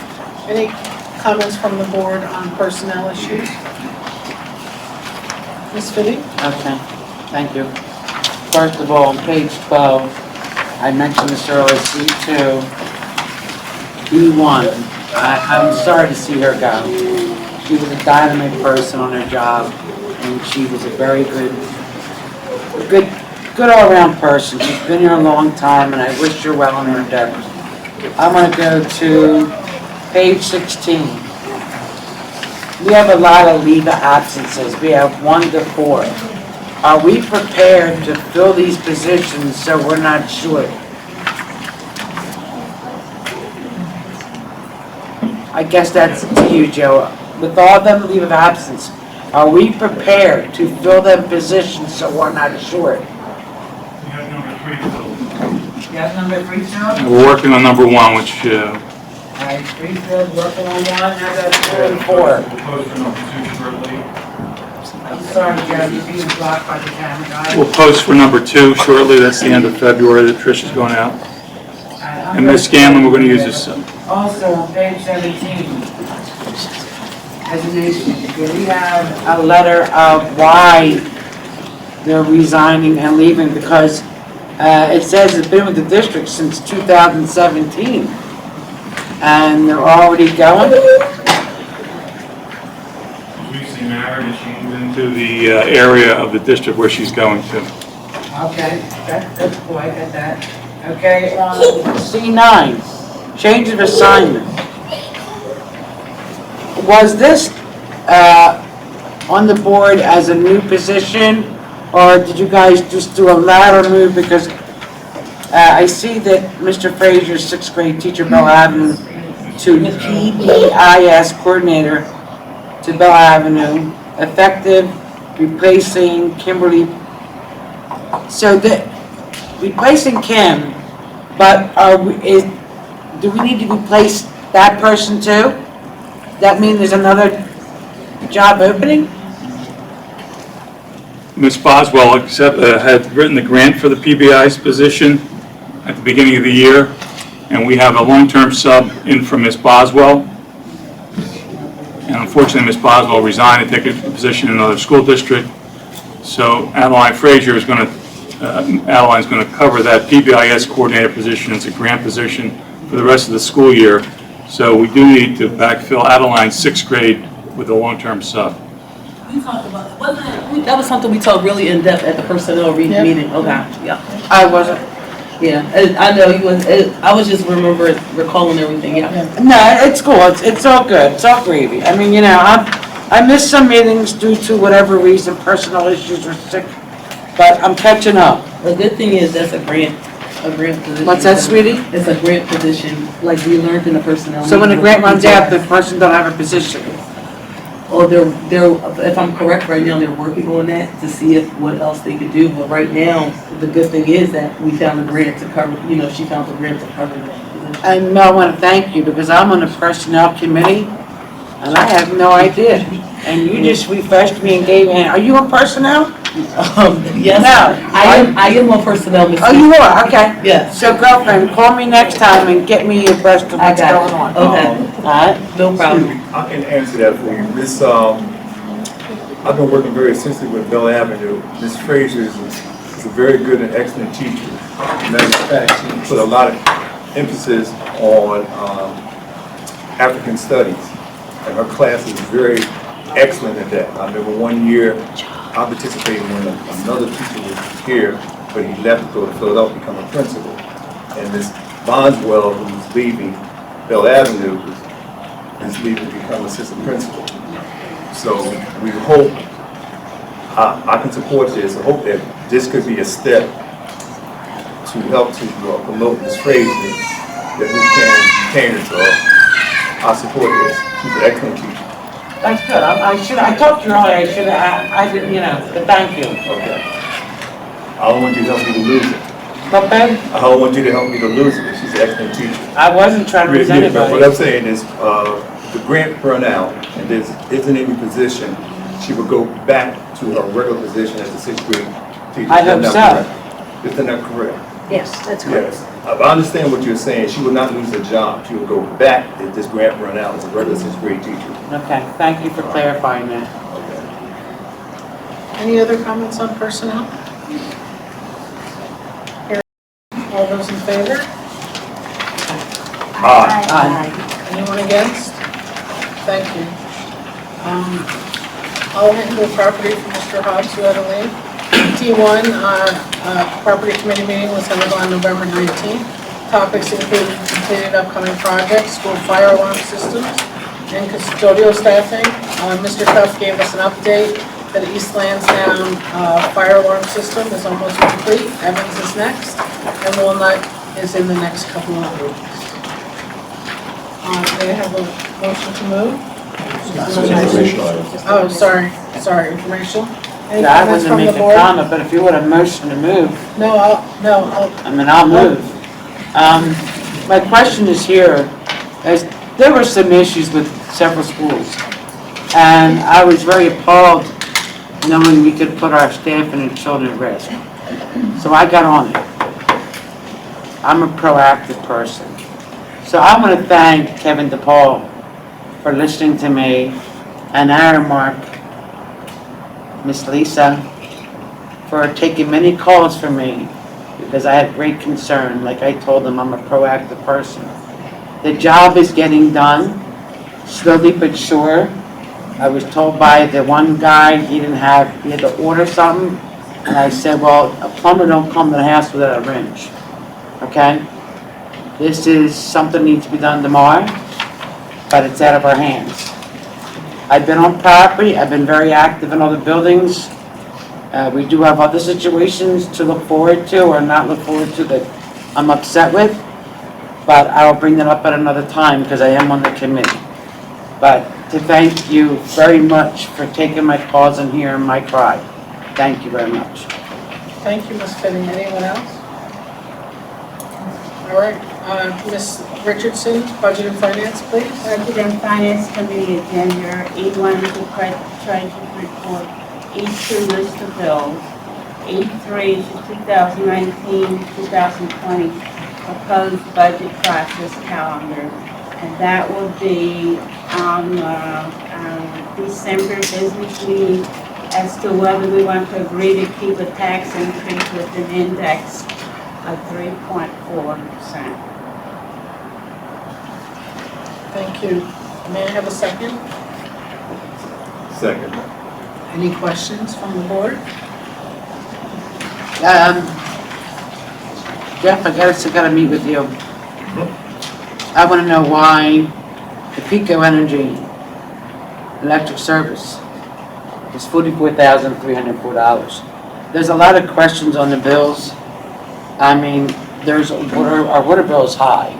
Any comments from the board on personnel issues? Ms. Fitty? Okay, thank you. First of all, on page 12, I mentioned this earlier, C2, B1. I'm sorry to see her go. She was a dynamic person on her job, and she was a very good all-around person. She's been here a long time, and I wish her well in her endeavors. I'm going to go to page 16. We have a lot of leave of absences. We have 1 to 4. Are we prepared to fill these positions so we're not short? I guess that's to you, Joe. With all them leave of absence, are we prepared to fill them positions so we're not short? You have number 3 filled? We're working on number 1, which... All right, 3 filled, working on 1, how about 2 and 4? I'm sorry, Joe, you're being blocked by the camera guy. We'll post for number 2 shortly. That's the end of February that Trish is going out. And Ms. Scanlon, we're going to use this. Also, on page 17, resignation, do we have a letter of why they're resigning and leaving? Because it says it's been with the district since 2017, and they're already going? Recently married, and she moved into the area of the district where she's going to. Okay, that's cool, I got that. Okay, C9, change of assignment. Was this on the board as a new position, or did you guys just do a lateral move? Because I see that Mr. Frazier's 6th grade teacher, Bell Avenue, to PBIS coordinator to Bell Avenue, effective replacing Kimberly. So replacing Kim, but do we need to replace that person too? That mean there's another job opening? Ms. Boswell had written the grant for the PBI's position at the beginning of the year, and we have a long-term sub in for Ms. Boswell. And unfortunately, Ms. Boswell resigned and took a position in another school district. So Adeline's going to cover that PBIS coordinator position. It's a grant position for the rest of the school year. So we do need to backfill Adeline's 6th grade with a long-term sub. We talked about, that was something we talked really in depth at the personnel meeting. Okay, yeah. I wasn't. Yeah, I know you was. I was just recalling everything. Yeah. No, it's cool. It's all good. It's all gravy. I mean, I missed some meetings due to whatever reason, personal issues or sick, but I'm catching up. The good thing is that's a grant position. What's that, sweetie? It's a grant position, like we learned in the personnel. So when the grant runs out, the person don't have a position. Or they're, if I'm correct right now, they're working on that to see what else they could do. But right now, the good thing is that we found a grant to cover, she found the grant to cover that. And I want to thank you because I'm on the personnel committee and I have no idea. And you just refreshed me and gave me, are you on personnel? Yes, no, I am on personnel. Oh, you are? Okay. Yeah. So girlfriend, call me next time and get me abreast of what's going on. Okay. All right? No problem. I can answer that for you. I've been working very extensively with Bell Avenue. Ms. Frazier is a very good and excellent teacher. Matter of fact, she put a lot of emphasis on African studies, and her class is very excellent at that. I remember one year I participated when another teacher was here, but he left to go to Philadelphia to become a principal. And Miss Boswell, who's leaving Bell Avenue, is leaving to become assistant principal. So we hope, I can support this, I hope that this could be a step to help to promote this phrase that we can retain it. I support this. She's an excellent teacher. That's good. I talked to you earlier, I didn't, but thank you. Okay. I don't want you to help me to lose it. But Ben, I don't want you to help me to lose it. She's an excellent teacher. I wasn't trying to lose anybody. What I'm saying is, the grant run out and there isn't any position, she would go back to her regular position as a sixth grade teacher. I hope so. Isn't that correct? Yes, that's correct. Yes. I understand what you're saying. She would not lose her job. She would go back if this grant run out as a regular sixth grade teacher. Okay, thank you for clarifying that. Any other comments on personnel? All those in favor? Aye. Anyone against? Thank you. I'll handle property for Mr. Hobbs, who had to leave. T1, property committee meeting was held on November 19th. Topics included completed upcoming projects, school fire alarm systems, and custodial staffing. Mr. Tuff gave us an update that East Lansdowne fire alarm system is almost complete. Evans is next, and Walnut is in the next couple of weeks. May I have a motion to move? Oh, sorry, informational. Any I comments wasn't from the making a board? comment, but if you want a motion to move, No, I'll move. My question is here, as there were some issues with several schools, and I was very appalled knowing we could put our staff and our children at risk. So I got on it. I'm a proactive person. So I want to thank Kevin DePaul for listening to me, and Aramark, Miss Lisa, for taking many calls from me because I had great concern. Like I told them, I'm a proactive person. The job is getting done, slowly but sure. I was told by the one guy he had to order something, and I said, well, a plumber don't come to the house without a wrench, okay? This is something needs to be done tomorrow, but it's out of our hands. I've been on property, I've been very active in other buildings. We do have other situations to look forward to or not look forward to that I'm upset with, but I'll bring that up at another time because I am on the committee. But to thank you very much for taking my cause and hearing my cry. Thank you very much. thank you, Ms. Fitting. Anyone else? All right, Ms. Richardson, Budget and Finance, please. Budget and Finance Committee agenda, E1 is the treasurer's report, E2 list of bills, E3 is the 2019-2020 proposed budget process calendar, and that will be on December business meeting as to whether we want to agree to keep a tax increase with an index of 3.4%. Thank you. May I have a second? Second. Any questions from the board? Jeff, I gotta meet with you. I wanna know why the Pico Energy electric service is $44,304. There's a lot of questions on the bills. I mean, our water bill is high.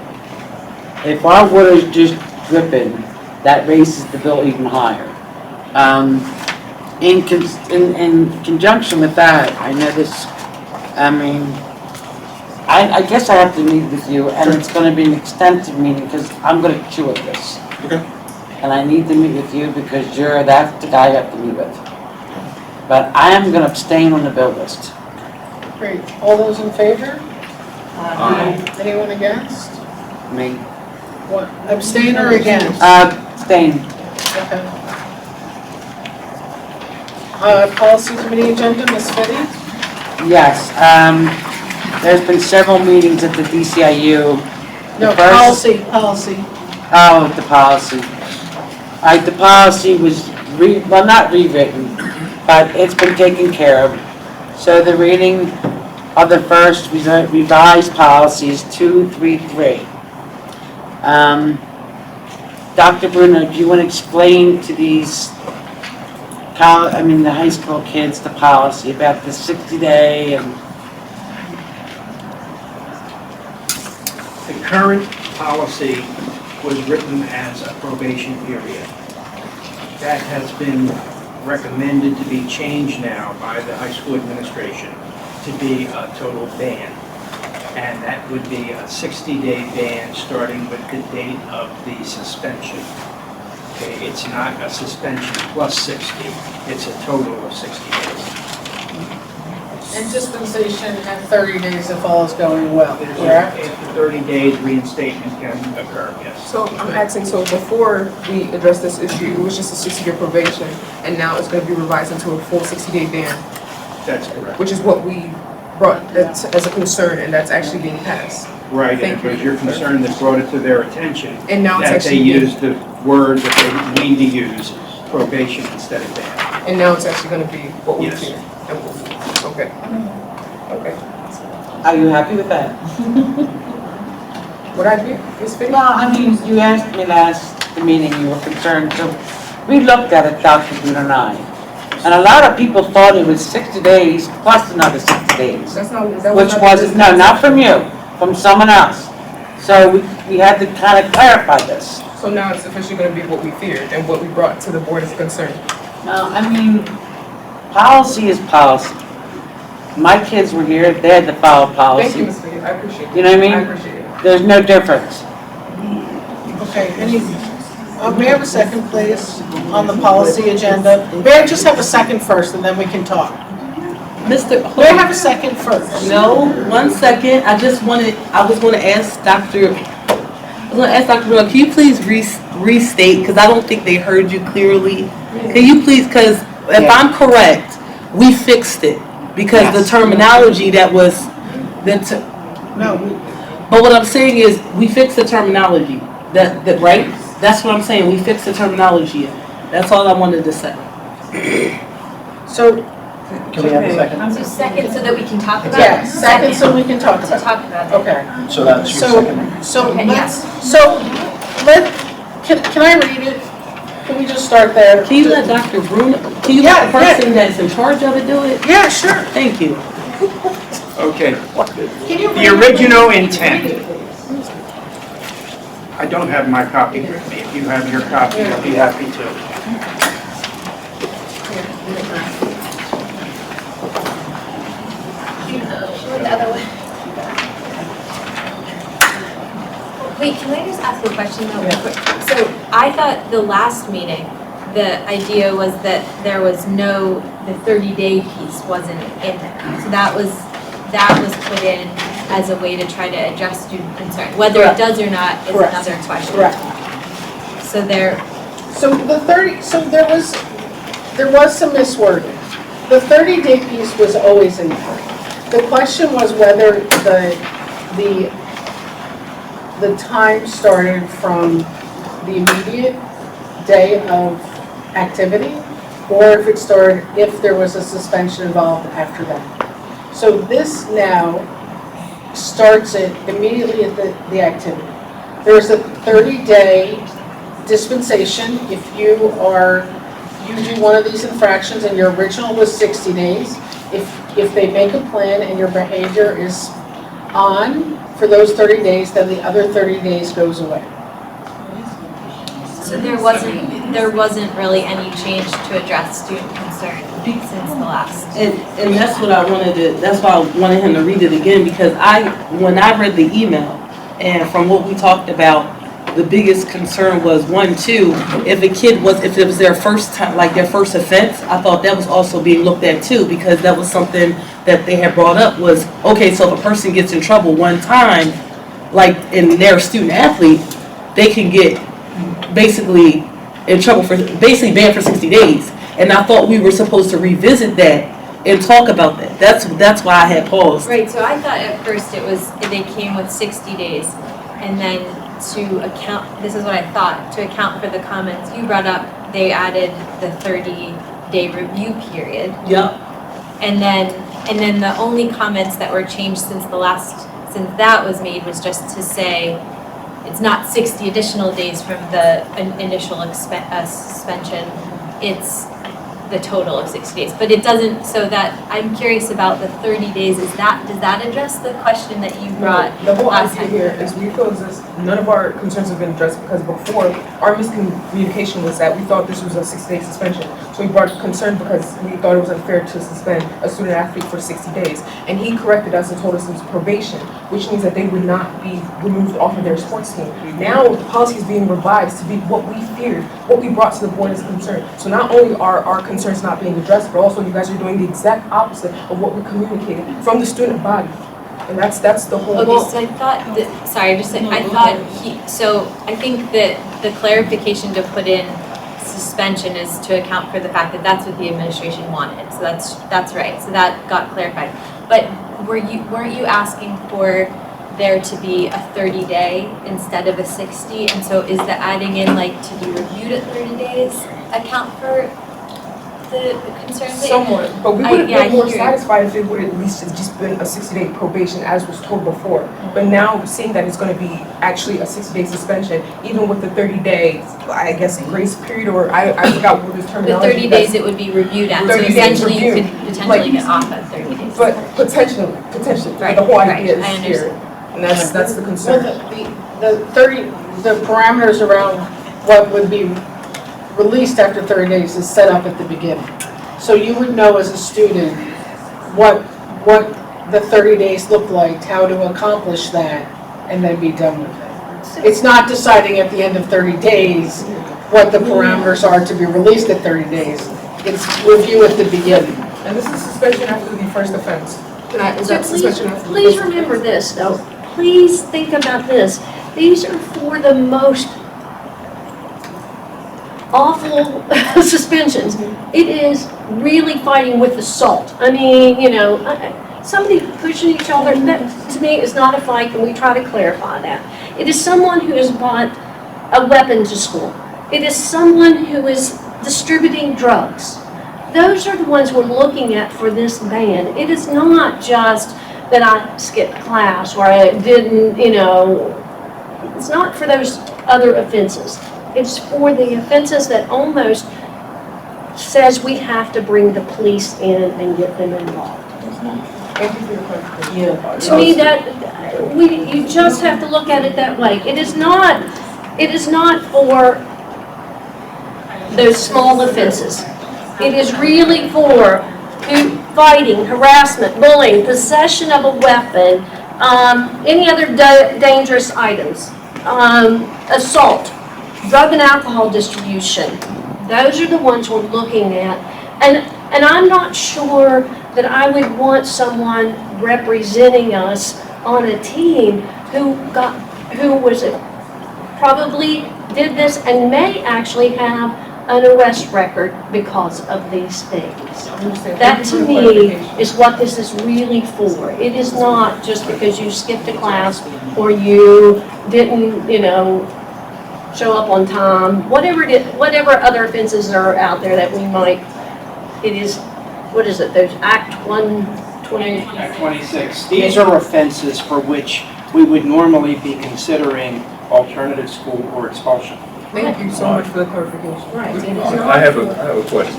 If our water is just dripping, that raises the bill even higher. In conjunction with that, I noticed, I guess I have to meet with you, and it's gonna be an extensive meeting, because I'm gonna chew at this. Okay. And I need to meet with you, because that's the guy I have to meet with. But I am gonna abstain on the bill list. Great. All those in favor? Aye. Anyone against? Me. What, abstain or against? Abstain. Okay. Policy Committee agenda, Ms. Fitty? Yes, there's been several meetings at the DCIU. No, The first- policy. Oh, the policy. The policy was not rewritten, but it's been taken care of. So the reading of the first revised policy is 233. Dr. Bruno, do you want to explain to these the high school kids the policy about the 60-day and? The current policy was written as a probation period. That has been recommended to be changed now by the high school administration to be a total ban. And that would be a 60-day ban starting with the date of the suspension. Okay, it's not a suspension plus 60, it's a total of 60 days. And dispensation at 30 days if all is going well, correct? After 30 days, reinstatement can occur, yes. So I'm asking, so before we addressed this issue, it was just a 60-day probation, and now it's going to be revised into a full 60-day ban, That's correct. which is what we brought as a concern, and that's actually being passed. Right, Thank and it was you. your concern that brought it to their attention. And now it's that they actually being- used the word that they need to use, probation instead of ban. And now it's actually going to be what we Yes. fear. Okay. Okay. Are you happy with that? What I do is fit. Well, I mean, you asked me last meeting, you were concerned, so we looked at it, Dr. Bruno and I. And a lot of people thought it was 60 days plus another 60 days. That's not, that Which not- wasn't, no, not from you, from someone else. So we had to kind of clarify this. So now it's officially going to be what we feared and what we brought to the board as a concern. Now, I mean, policy is policy. My kids were here, they had to follow policy. Thank you, Ms. Vivian. I appreciate it. You know what I mean? I appreciate it. There's no difference. Okay, may I have a second, please, on the policy agenda? May I just have a second first, and then we can talk? May I have a second first? No, 1 second. I was going to ask Dr. Bruno, can you please restate, because I don't think they heard you clearly. Can you please, because if I'm correct, we fixed it. Because the terminology that was, No, but what I'm saying is, we fixed the terminology, that right? That's what I'm saying, we fixed the terminology. That's all I wanted to say. so, Can we have a second? So second, so that we can talk about it? yeah, second, so we can talk To about talk about it. it. Okay. So that's your second? Okay, Can I read it? Can we just start there? Can you let Dr. Bruno, can you let the person that's in charge of it do it? Yeah, sure. Thank you. Okay. Can you The read it? original intent. I don't have my copy with me. If you have your copy, I'd be happy to. The other way. Wait, can I just ask a question though, real quick? So I thought the last meeting, the idea was that there was the 30-day piece wasn't in there. So that was put in as a way to try to address student concern. Whether it does or not is Correct. another question. Correct. So there was some miswording. The 30-day piece was always in there. The question was whether the time started from the immediate day of activity, or if it started, if there was a suspension involved after that. So this now starts it immediately at the activity. There's a 30-day dispensation if you do one of these infractions and your original was 60 days. If they make a plan and your behavior is on for those 30 days, then the other 30 days goes away. So there wasn't really any change to address student concern since the last. And that's what I wanted that's why I wanted him to read it again, because when I read the email, and from what we talked about, the biggest concern was if it was their first time, like their first offense, I thought that was also being looked at too, because that was something that they had brought up was, okay, so if a person gets in trouble one time, like, and they're a student athlete, they can get basically in trouble for, basically banned for 60 days. And I thought we were supposed to revisit that and talk about that. That's why I had paused. Right, so I thought at first they came with 60 days, and then to account, this is what I thought, to account for the comments you brought up, they added the 30-day review period. Yep. And then the only comments that were changed since that was made was just to say, it's not 60 additional days from the initial suspension, it's the total of 60 days. But it doesn't, so that, I'm curious about the 30 days, does that address the question that you brought The whole last idea time? here is we feel as if none of our concerns have been addressed because before, our miscommunication was that we thought this was a 60-day suspension. So we brought concern because we thought it was unfair to suspend a student athlete for 60 days. And he corrected us and told us it was probation, which means that they would not be removed off of their sports team. Now, the policy is being revised to be what we feared, what we brought to the board as a concern. So not only are our concerns not being addressed, but also you guys are doing the exact opposite of what we communicated from the student body. And that's the whole. Okay, so I thought that, sorry, I think that the clarification to put in suspension is to account for the fact that that's what the administration wanted. So that's right, so that got clarified. But weren't you asking for there to be a 30-day instead of a 60? And so is the adding in like to be reviewed at 30 days account for the concerns? Somewhat, but we would have been more I hear you. satisfied if it would at least have just been a 60-day probation as was told before. But now seeing that it's going to be actually a 60-day suspension, even with the 30-day, I guess, grace period, or I forgot what the With terminology. 30 days it would be reviewed at, so 30 days essentially you reviewed. could potentially get off at 30 days. But potentially, Right, the whole right, idea I is here, and that's the Well, concern. the parameters around what would be released after 30 days is set up at the beginning. So you would know as a student what the 30 days look like, how to accomplish that, and then be done with it. It's not deciding at the end of 30 days what the parameters are to be released at 30 days. It's review at the beginning. And this is suspension after the first offense. Is that suspension after the Please first remember offense? this, though. Please think about this. These are for the most awful suspensions. It is really fighting with assault. I mean, somebody pushing each other, that to me is not a fight, and we try to clarify that. It is someone who has brought a weapon to school. It is someone who is distributing drugs. Those are the ones we're looking at for this ban. It is not just that I skipped class or I didn't, it's not for those other offenses. It's for the offenses that almost says we have to bring the police in and get them involved. Thank you for your clarification. To me, you just have to look at it that way. It is not for those small offenses. It is really for fighting, harassment, bullying, possession of a weapon, any other dangerous items, assault, drug and alcohol distribution. Those are the ones we're looking at. And I'm not sure that I would want someone representing us on a team who probably did this and may actually have an arrest record because of these things. That to me is what this is really for. It is not just because you skipped a class or you didn't, show up on time, whatever other offenses are out there that we might, what is it, those Act 120? Act 26. These are offenses for which we would normally be considering alternative school or expulsion. Thank you so much for the clarification. Right. I have a question.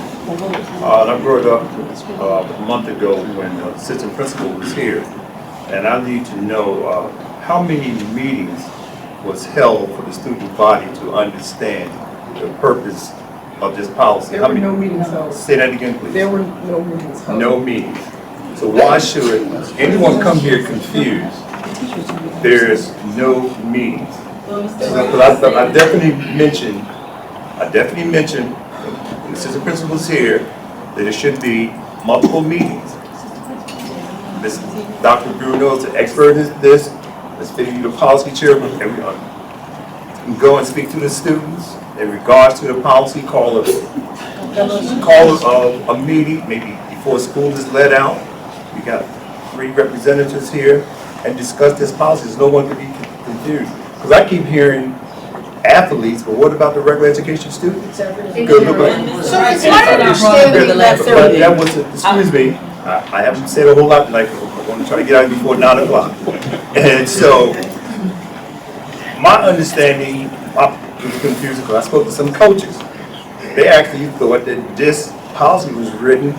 I brought up a month ago when the assistant principal was here, and I need to know how many meetings was held for the student body to understand the purpose of this policy. There were no meetings held. Say that again, please. There were no meetings held. No meetings. So why should anyone come here confused? There's no meetings. I definitely mentioned, when the assistant principal was here, that there should be multiple meetings. Dr. Bruno is the expert in this. Let's figure you the policy chairman, and we can go and speak to the students in regards to the policy, call a meeting, maybe before school is let out, we got 3 representatives here, and discuss this policy, so no one can be confused. Because I keep hearing athletes, but what about the regular education students? Good, look like- So it's my understanding that But there, that was, excuse me, I haven't said a whole lot tonight, I want to try to get out before 9 o'clock. And so, my understanding, it was confusing because I spoke to some coaches. They actually thought that this policy was written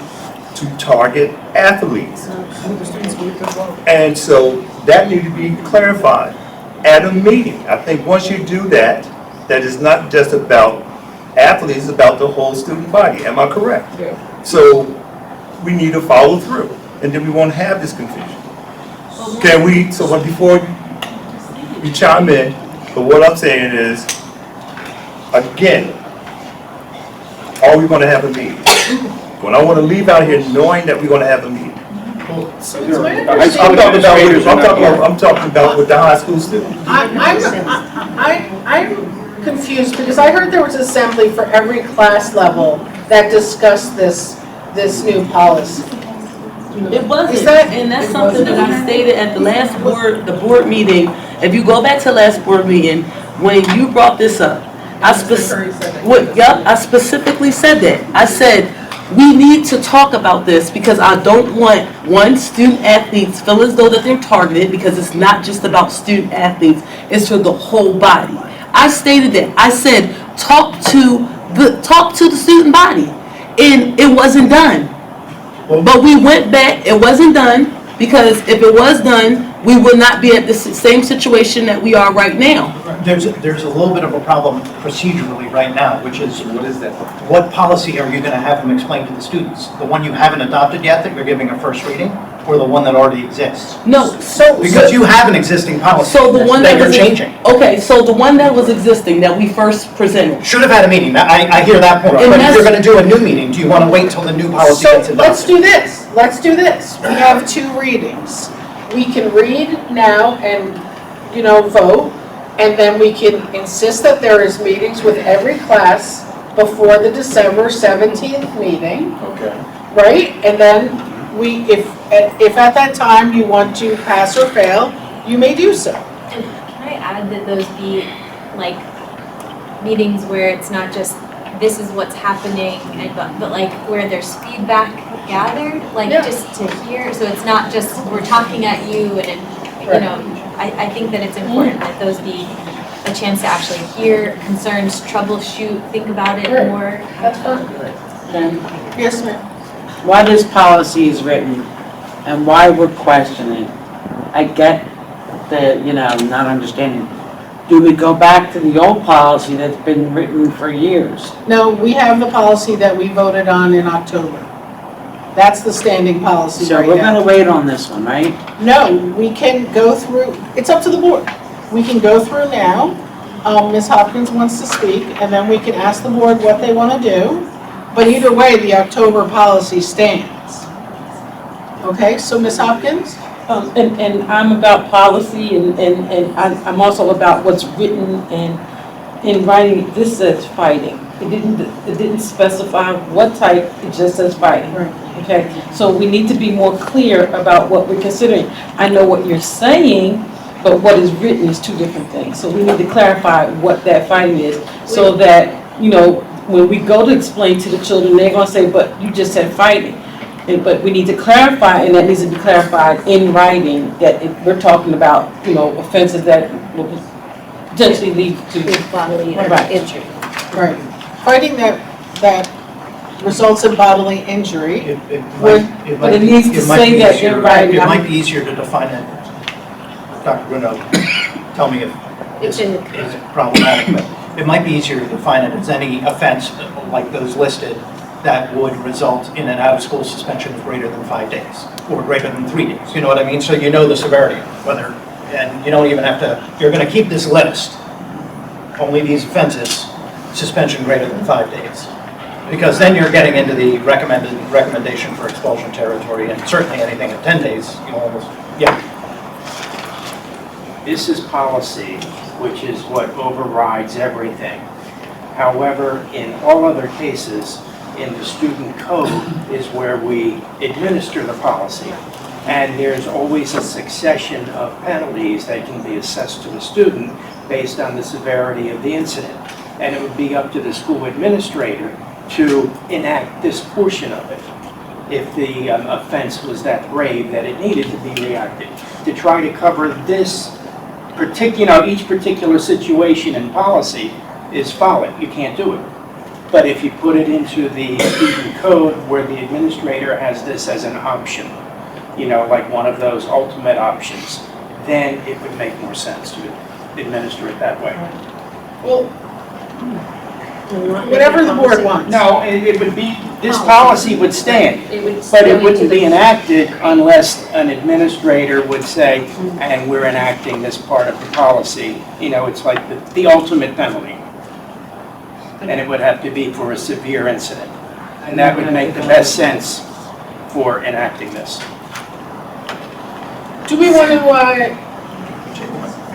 to target athletes. And so, that needed to be clarified at a meeting. I think once you do that, that is not just about athletes, it's about the whole student body. Am I correct? Yeah. So we need to follow through, and then we won't have this confusion. Can we, so what, before you chime in, but what I'm saying is, again, are we gonna have a meeting? When I wanna leave out here knowing that we're gonna have a meeting. I'm talking about with the high school students. I'm confused because I heard there was assembly for every class level that discussed this new policy. It wasn't, Is that- and that's something that I stated at the last the board meeting. If you go back to last board meeting, when you brought this up, I specifically said that. I said, we need to talk about this because I don't want student athletes feel as though that they're targeted, because it's not just about student athletes, it's for the whole body. I stated that. I said, talk to the student body, and it wasn't done. But we went back, it wasn't done, because if it was done, we would not be at the same situation that we are right now. There's a little bit of a problem procedurally right now, which is, what is that? What policy are you going to have them explain to the students? The one you haven't adopted yet that you're giving a first reading, or the one that already exists? No, Because you have an existing policy so the one that you're was changing. Okay, so the one that was existing that we first presented. Should have had a meeting, I hear that point, And but if that's- you're going to do a new meeting, do you want to wait till the new policy gets So adopted? let's do this. We have 2 readings. We can read now and, vote, and then we can insist that there is meetings with every class before the December 17th meeting, Okay. right? And then if at that time you want to pass or fail, you may do so. And can I add that those be like meetings where it's not just this is what's happening, and but like where there's feedback gathered, like Yeah. just to hear, so it's not just we're talking at you and I think that it's important that those be a chance to actually hear concerns, troubleshoot, think about it Right. more. That's fine. Yes, ma'am. Why this policy is written and why we're questioning. I get the, not understanding. Do we go back to the old policy that's been written for years? No, we have the policy that we voted on in October. That's the standing policy So right we're now. gonna wait on this one, right? No, we can go through, it's up to the board. We can go through now, Ms. Hopkins wants to speak, and then we can ask the board what they want to do. But either way, the October policy stands. Okay, so Ms. Hopkins? And I'm about policy, and I'm also about what's written and in writing. This says fighting. It didn't specify what type, it just says fighting. Right. Okay, so we need to be more clear about what we're considering. I know what you're saying, but what is written is 2 different things. So we need to clarify what that fighting is, so that, when we go to explain to the children, they're gonna say, but you just said fighting. But we need to clarify, and that needs to be clarified in writing, that we're talking about, offenses that will potentially lead to Bodily Right. injury. Right. Fighting that results in bodily injury. But it needs to say that in writing. It might be easier to define it. Dr. Bruno, tell me if this is problematic, but it might be easier to define it as any offense like those listed that would result in an out-of-school suspension of greater than 5 days, or greater than 3 days, you know what I mean? So you know the severity, and you don't even have to, you're gonna keep this list, only these offenses, suspension greater than 5 days. Because then you're getting into the recommendation for expulsion territory, and certainly anything at 10 days, almost, yeah. This is policy, which is what overrides everything. However, in all other cases, in the student code is where we administer the policy. And there's always a succession of penalties that can be assessed to a student based on the severity of the incident. And it would be up to the school administrator to enact this portion of it if the offense was that grave that it needed to be reacted. To try to cover this particular, each particular situation and policy is folly. You can't do it. But if you put it into the student code where the administrator has this as an option, like one of those ultimate options, then it would make more sense to administer it that way. Well, whatever the board wants. No, it would be, this policy would stand, It would but go it into wouldn't the- be enacted unless an administrator would say, and we're enacting this part of the policy. It's like the ultimate penalty. And it would have to be for a severe incident. And that would make the best sense for enacting this. Do we want to,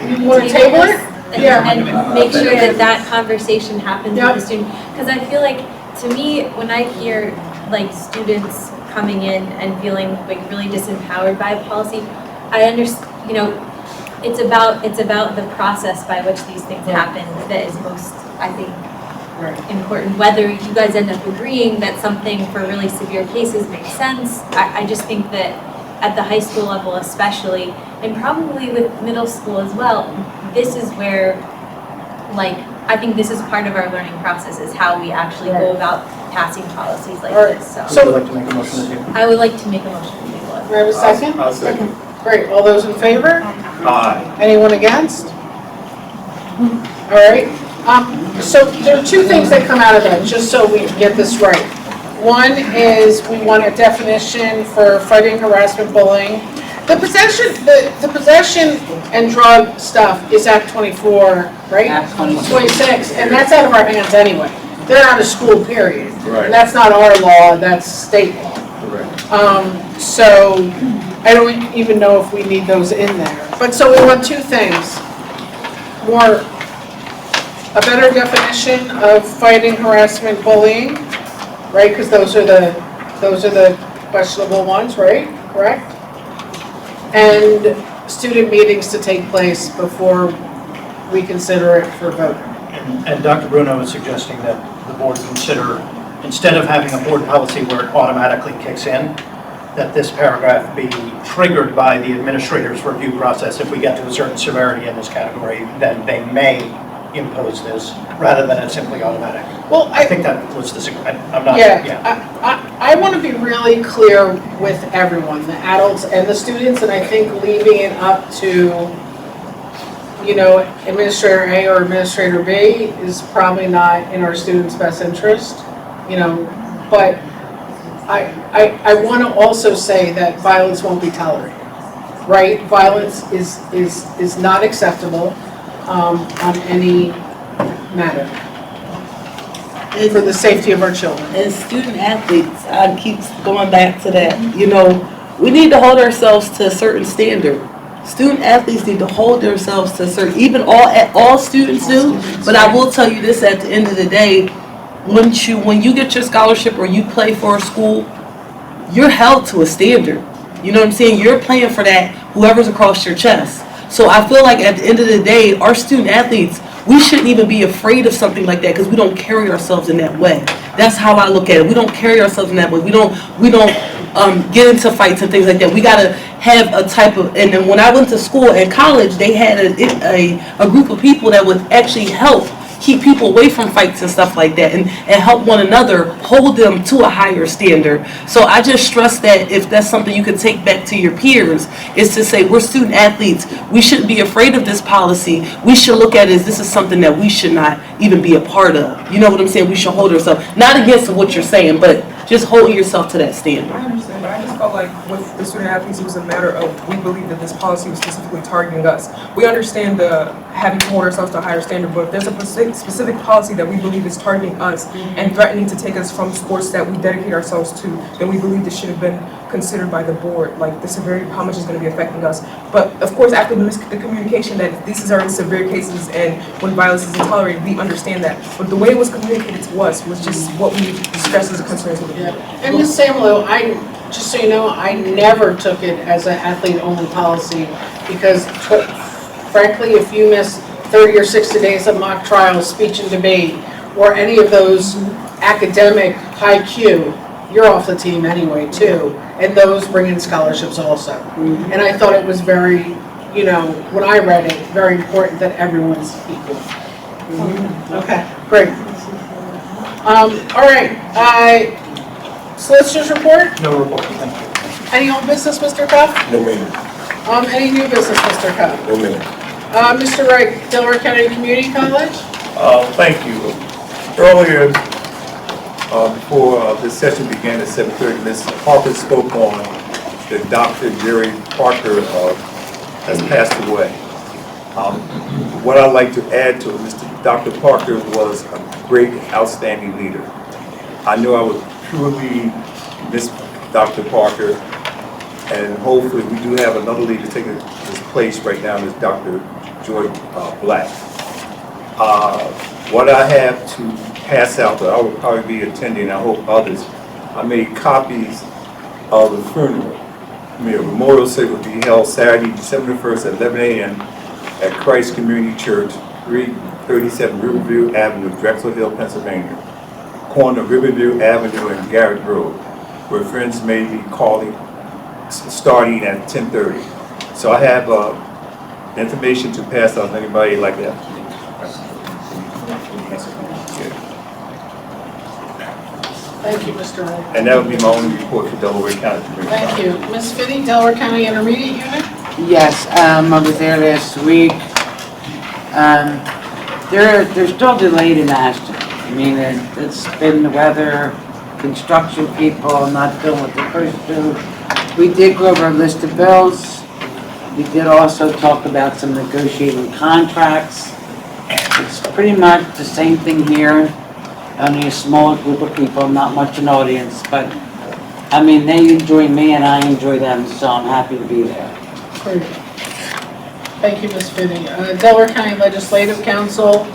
you want to table it? And make sure that that conversation happens Yep. with the student. Because I feel like, to me, when I hear like students coming in and feeling like really disempowered by a policy, I understand, it's about the process by which these things happen that is most, I think, important. Whether you guys end up agreeing that something for really severe cases makes sense, I just think that at the high school level especially, and probably with middle school as well, this is where, I think this is part of our learning process, is how we actually go about passing policies like this. Would you like to make a motion to table? I would like to make a motion to table it. Do we have a second? I'll second. Great, all those in favor? Aye. Anyone against? All right, so there are two things that come out of that, just so we get this right. One is we want a definition for fighting harassment, bullying. The possession and drug stuff is Act 24, right? Act 26. 26, and that's out of our hands anyway. They're out of school, period. Right. And that's not our law, that's state law. Correct. So I don't even know if we need those in there. But so we want two things. A better definition of fighting harassment, bullying, right? Because those are the questionable ones, right? Correct? And student meetings to take place before we consider it for voting. And Dr. Bruno is suggesting that the board consider, instead of having a board policy where it automatically kicks in, that this paragraph be triggered by the administrator's review process. If we get to a certain severity in this category, then they may impose this, rather than it simply automatic. Well, I think that was the, I'm not, I want to be really clear with everyone, the adults and the students, and I think leaving it up to, Administrator A or Administrator B is probably not in our students' best interest, but I want to also say that violence won't be tolerated, right? Violence is not acceptable on any matter for the safety of our children. And student athletes, I keep going back to that, we need to hold ourselves to a certain standard. Student athletes need to hold themselves to a certain, even all students do, but I will tell you this, at the end of the day, when you get your scholarship or you play for a school, you're held to a standard. You know what I'm saying? You're playing for that, whoever's across your chest. So I feel like at the end of the day, our student athletes, we shouldn't even be afraid of something like that because we don't carry ourselves in that way. That's how I look at it. We don't carry ourselves in that way. We don't get into fights and things like that. We gotta have a type of, and then when I went to school and college, they had a group of people that would actually help keep people away from fights and stuff like that, and help one another, hold them to a higher standard. So I just stress that if that's something you could take back to your peers, is to say we're student athletes. We shouldn't be afraid of this policy. We should look at it as this is something that we should not even be a part of. You know what I'm saying? We should hold ourselves, not against what you're saying, but just holding yourself to that standard. I understand, but I just felt like with the student athletes, it was a matter of we believe that this policy was specifically targeting us. We understand the having to hold ourselves to a higher standard, but if there's a specific policy that we believe is targeting us and threatening to take us from sports that we dedicate ourselves to, then we believe this should have been considered by the board, like the severity of how much is going to be affecting us. But of course, after the communication that these are severe cases and when violence is intolerated, we understand that. But the way it was communicated to us was just what we stressed as a concern to the board. And Ms. Samlo, just so you know, I never took it as an athlete-only policy because frankly, if you miss 30 or 60 days of mock trials, speech and debate, or any of those academic high Q, you're off the team anyway too. And those bring in scholarships also. And I thought it was very, you know, when I read it, very important that everyone's equal. Okay, great. All right, solicitors report? No report, thank you. Any old business, Mr. Cuff? No, ma'am. Any new business, Mr. Cuff? No, ma'am. Mr. Wright, Delaware County Community College? Thank you. Earlier, before this session began at 7:30, Ms. Harper spoke on that Dr. Jerry Parker has passed away. What I'd like to add to it, Dr. Parker was a great, outstanding leader. I know I would truly miss Dr. Parker, and hopefully we do have another leader taking his place right now is Dr. Joy Black. What I have to pass out, that I will probably be attending, I hope others, I made copies of the funeral. The memorial service will be held Saturday, December 1st at 11 a.m. at Christ Community Church, 337 Riverview Avenue, Drexel Hill, Pennsylvania, corner of Riverview Avenue and Garrett Road, where friends may be calling, starting at 10:30. So I have information to pass out to anybody like that. Thank you, Mr. Wright. And that would be my only report for Delaware County. Thank you. Ms. Finney, Delaware County Intermediate Unit? Yes, I was there last week. They're still delayed in Ashton. I mean, it's been the weather, construction people not doing what they're supposed to. We did go over a list of bills. We did also talk about some negotiating contracts. It's pretty much the same thing here, only a smaller group of people, not much an audience, but I mean, they enjoy me and I enjoy them, so I'm happy to be there. Great. Thank you, Ms. Finney. Delaware County Legislative Council,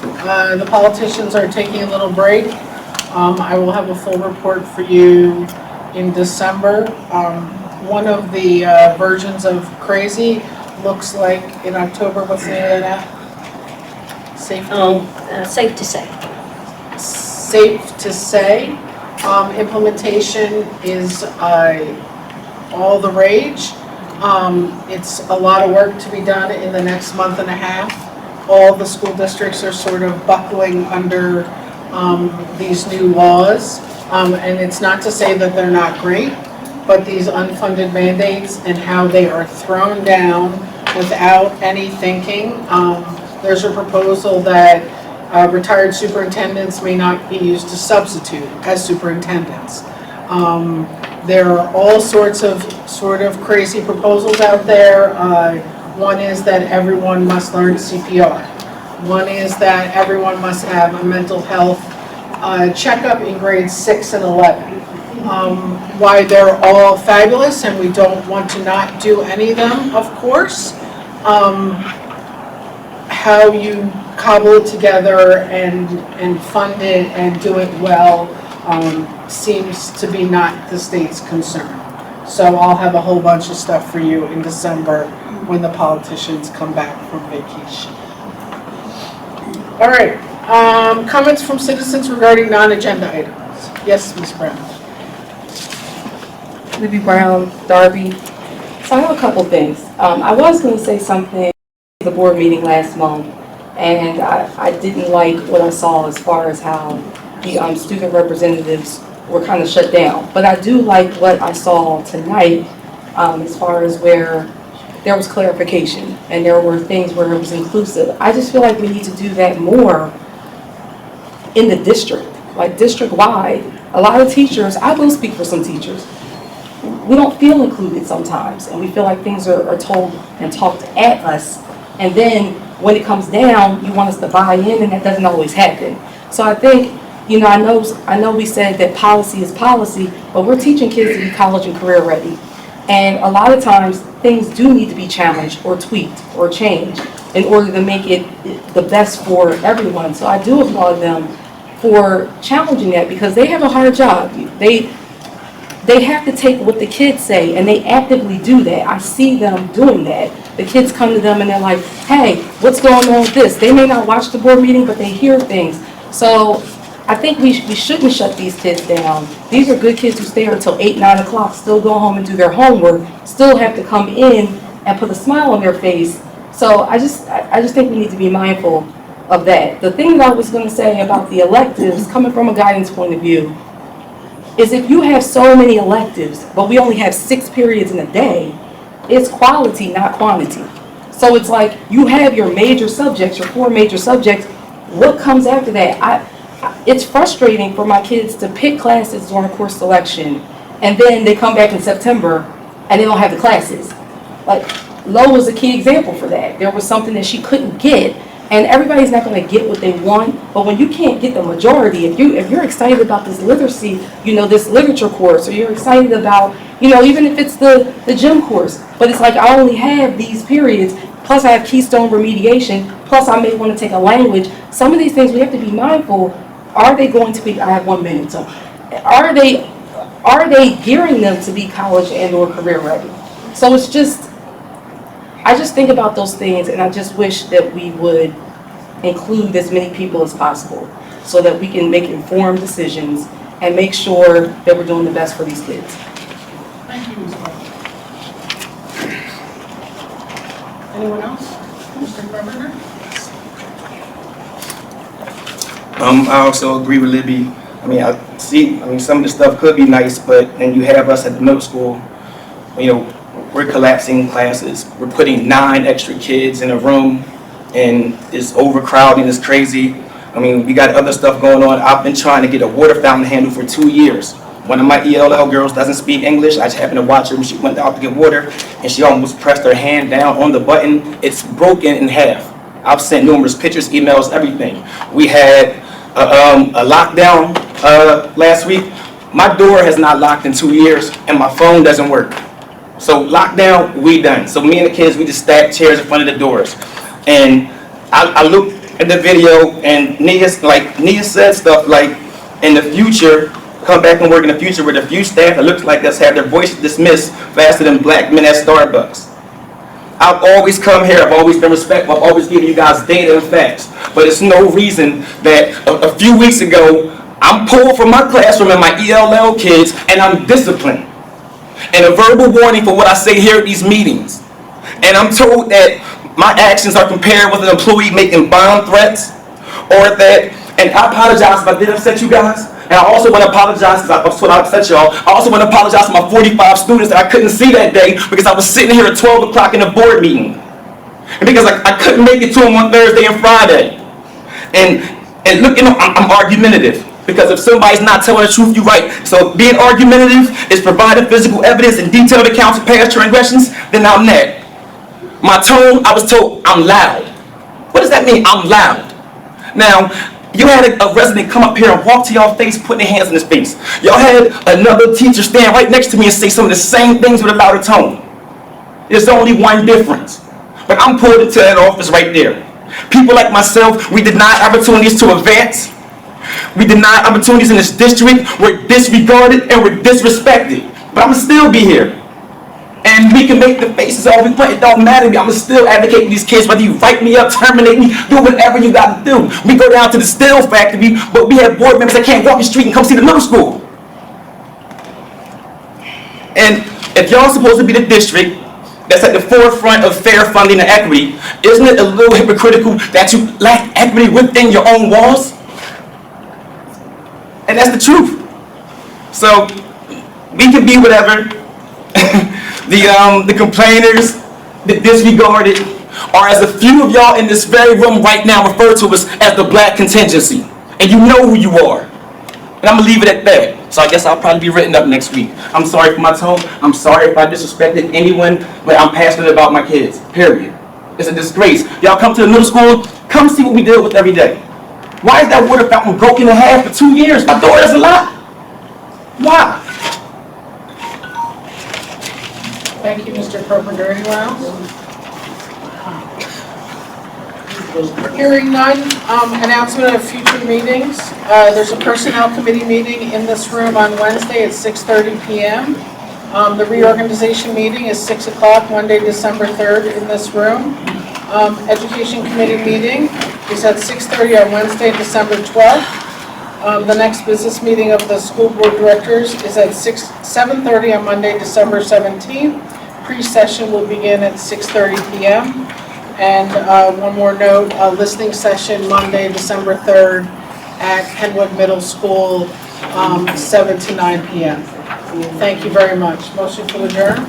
the politicians are taking a little break. I will have a full report for you in December. One of the versions of Crazy looks like in October. What's the name of that? Safe to say. Safe to say. Implementation is all the rage. It's a lot of work to be done in the next month and a half. All the school districts are sort of buckling under these new laws. And it's not to say that they're not great, but these unfunded mandates and how they are thrown down without any thinking. There's a proposal that retired superintendents may not be used to substitute as superintendents. There are all sorts of sort of crazy proposals out there. One is that everyone must learn CPR. One is that everyone must have a mental health checkup in grades 6 and 11. Why they're all fabulous and we don't want to not do any of them, of course. How you cobble it together and fund it and do it well seems to be not the state's concern. So I'll have a whole bunch of stuff for you in December when the politicians come back from vacation. All right, comments from citizens regarding non-agenda items. Yes, Ms. Brown. Libby Brown, Darby. So I have a couple things. I was going to say something at the board meeting last month, and I didn't like what I saw as far as how the student representatives were kind of shut down. But I do like what I saw tonight as far as where there was clarification and there were things where it was inclusive. I just feel like we need to do that more in the district, like district-wide. A lot of teachers, I will speak for some teachers, we don't feel included sometimes, and we feel like things are told and talked at us, and then when it comes down, you want us to buy in, and that doesn't always happen. So I think, you know, I know we said that policy is policy, but we're teaching kids to be college and career ready. And a lot of times, things do need to be challenged or tweaked or changed in order to make it the best for everyone. So I do applaud them for challenging that, because they have a hard job. They have to take what the kids say, and they actively do that. I see them doing that. The kids come to them and they're like, hey, what's going on with this? They may not watch the board meeting, but they hear things. So I think we shouldn't shut these kids down. These are good kids who stay until 8, 9 o'clock, still go home and do their homework, still have to come in and put a smile on their face. So I just think we need to be mindful of that. The thing that I was going to say about the electives, coming from a guidance point of view, is if you have so many electives, but we only have 6 periods in a day, it's quality, not quantity. So it's like you have your major subjects, your 4 major subjects. What comes after that? It's frustrating for my kids to pick classes during course selection, and then they come back in September and they don't have the classes. Like, Lo was a key example for that. There was something that she couldn't get, and everybody's not going to get what they want, but when you can't get the majority, if you're excited about this literacy, you know, this literature course, or you're excited about, you know, even if it's the gym course, but it's like I only have these periods, plus I have Keystone remediation, plus I may want to take a language. Some of these things we have to be mindful. Are they going to be, I have 1 minute, so are they gearing them to be college and or career ready? So it's just, I just think about those things, and I just wish that we would include as many people as possible so that we can make informed decisions and make sure that we're doing the best for these kids. Thank you, Ms. White. Anyone else? Mr. Governor? I also agree with Libby. I mean, some of the stuff could be nice, but then you have us at the middle school, you know, we're collapsing classes. We're putting 9 extra kids in a room, and it's overcrowding, it's crazy. I mean, we got other stuff going on. I've been trying to get a water fountain handle for 2 years. One of my ELL girls doesn't speak English. I just happened to watch her when she went out to get water, and she almost pressed her hand down on the button. It's broken in half. I've sent numerous pictures, emails, everything. We had a lockdown last week. My door has not locked in 2 years, and my phone doesn't work. So lockdown, we done. So me and the kids, we just stacked chairs in front of the doors. And I looked at the video, and Nia said stuff like, in the future, come back and work in the future with a few staff that looks like us have their voices dismissed faster than black men at Starbucks. I've always come here, I've always been respectful, I've always given you guys data and facts. But it's no reason that a few weeks ago, I'm pulled from my classroom and my ELL kids, and I'm disciplined. And a verbal warning for what I say here at these meetings. And I'm told that my actions are compared with an employee making bomb threats, or that, and I apologize if I did upset you guys. And I also want to apologize, because I upset y'all. I also want to apologize to my 45 students that I couldn't see that day because I was sitting here at 12 o'clock in a board meeting. And because I couldn't make it to them on Thursday and Friday. And look, you know, I'm argumentative. Because if somebody's not telling the truth, you're right. So being argumentative is providing physical evidence and detailed accounts of past transgressions, then I'm that. My tone, I was told, I'm loud. What does that mean, I'm loud? Now, you had a resident come up here and walk to y'all face, putting their hands in his face. Y'all had another teacher stand right next to me and say some of the same things with a louder tone. There's only one difference. But I'm pulled into that office right there. People like myself, we deny opportunities to advance. We deny opportunities in this district. We're disregarded and we're disrespected. But I'm gonna still be here. And we can make the faces all we want. It don't matter to me. I'm gonna still advocate for these kids, whether you write me up, terminate me, do whatever you gotta do. We go down to the steel factory, but we have board members that can't walk the street and come see the middle school. And if y'all supposed to be the district that's at the forefront of fair funding and equity, isn't it a little hypocritical that you lack equity within your own walls? And that's the truth. So we can be whatever. The complainers, the disregarded, or as a few of y'all in this very room right now refer to us as the black contingency. And you know who you are. And I'm gonna leave it at that. So I guess I'll probably be written up next week. I'm sorry for my tone. I'm sorry if I disrespected anyone, but I'm passionate about my kids, period. It's a disgrace. Y'all come to the middle school, come see what we deal with every day. Why is that water fountain broken in half for 2 years? My daughter doesn't lie. Why? Thank you, Mr. Carpenter. Anyone else? Hearing none, announcement of future meetings. There's a personnel committee meeting in this room on Wednesday at 6:30 p.m. The reorganization meeting is 6 o'clock, Monday, December 3rd in this room. Education committee meeting is at 6:30 on Wednesday, December 12th. The next business meeting of the school board directors is at 7:30 on Monday, December 17th. Pre-session will begin at 6:30 p.m. And one more note, a listening session Monday, December 3rd at Penwood Middle School, 7 to 9 p.m. Thank you very much. Motion to adjourn?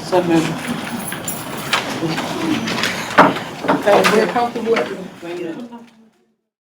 So moved. Thank you.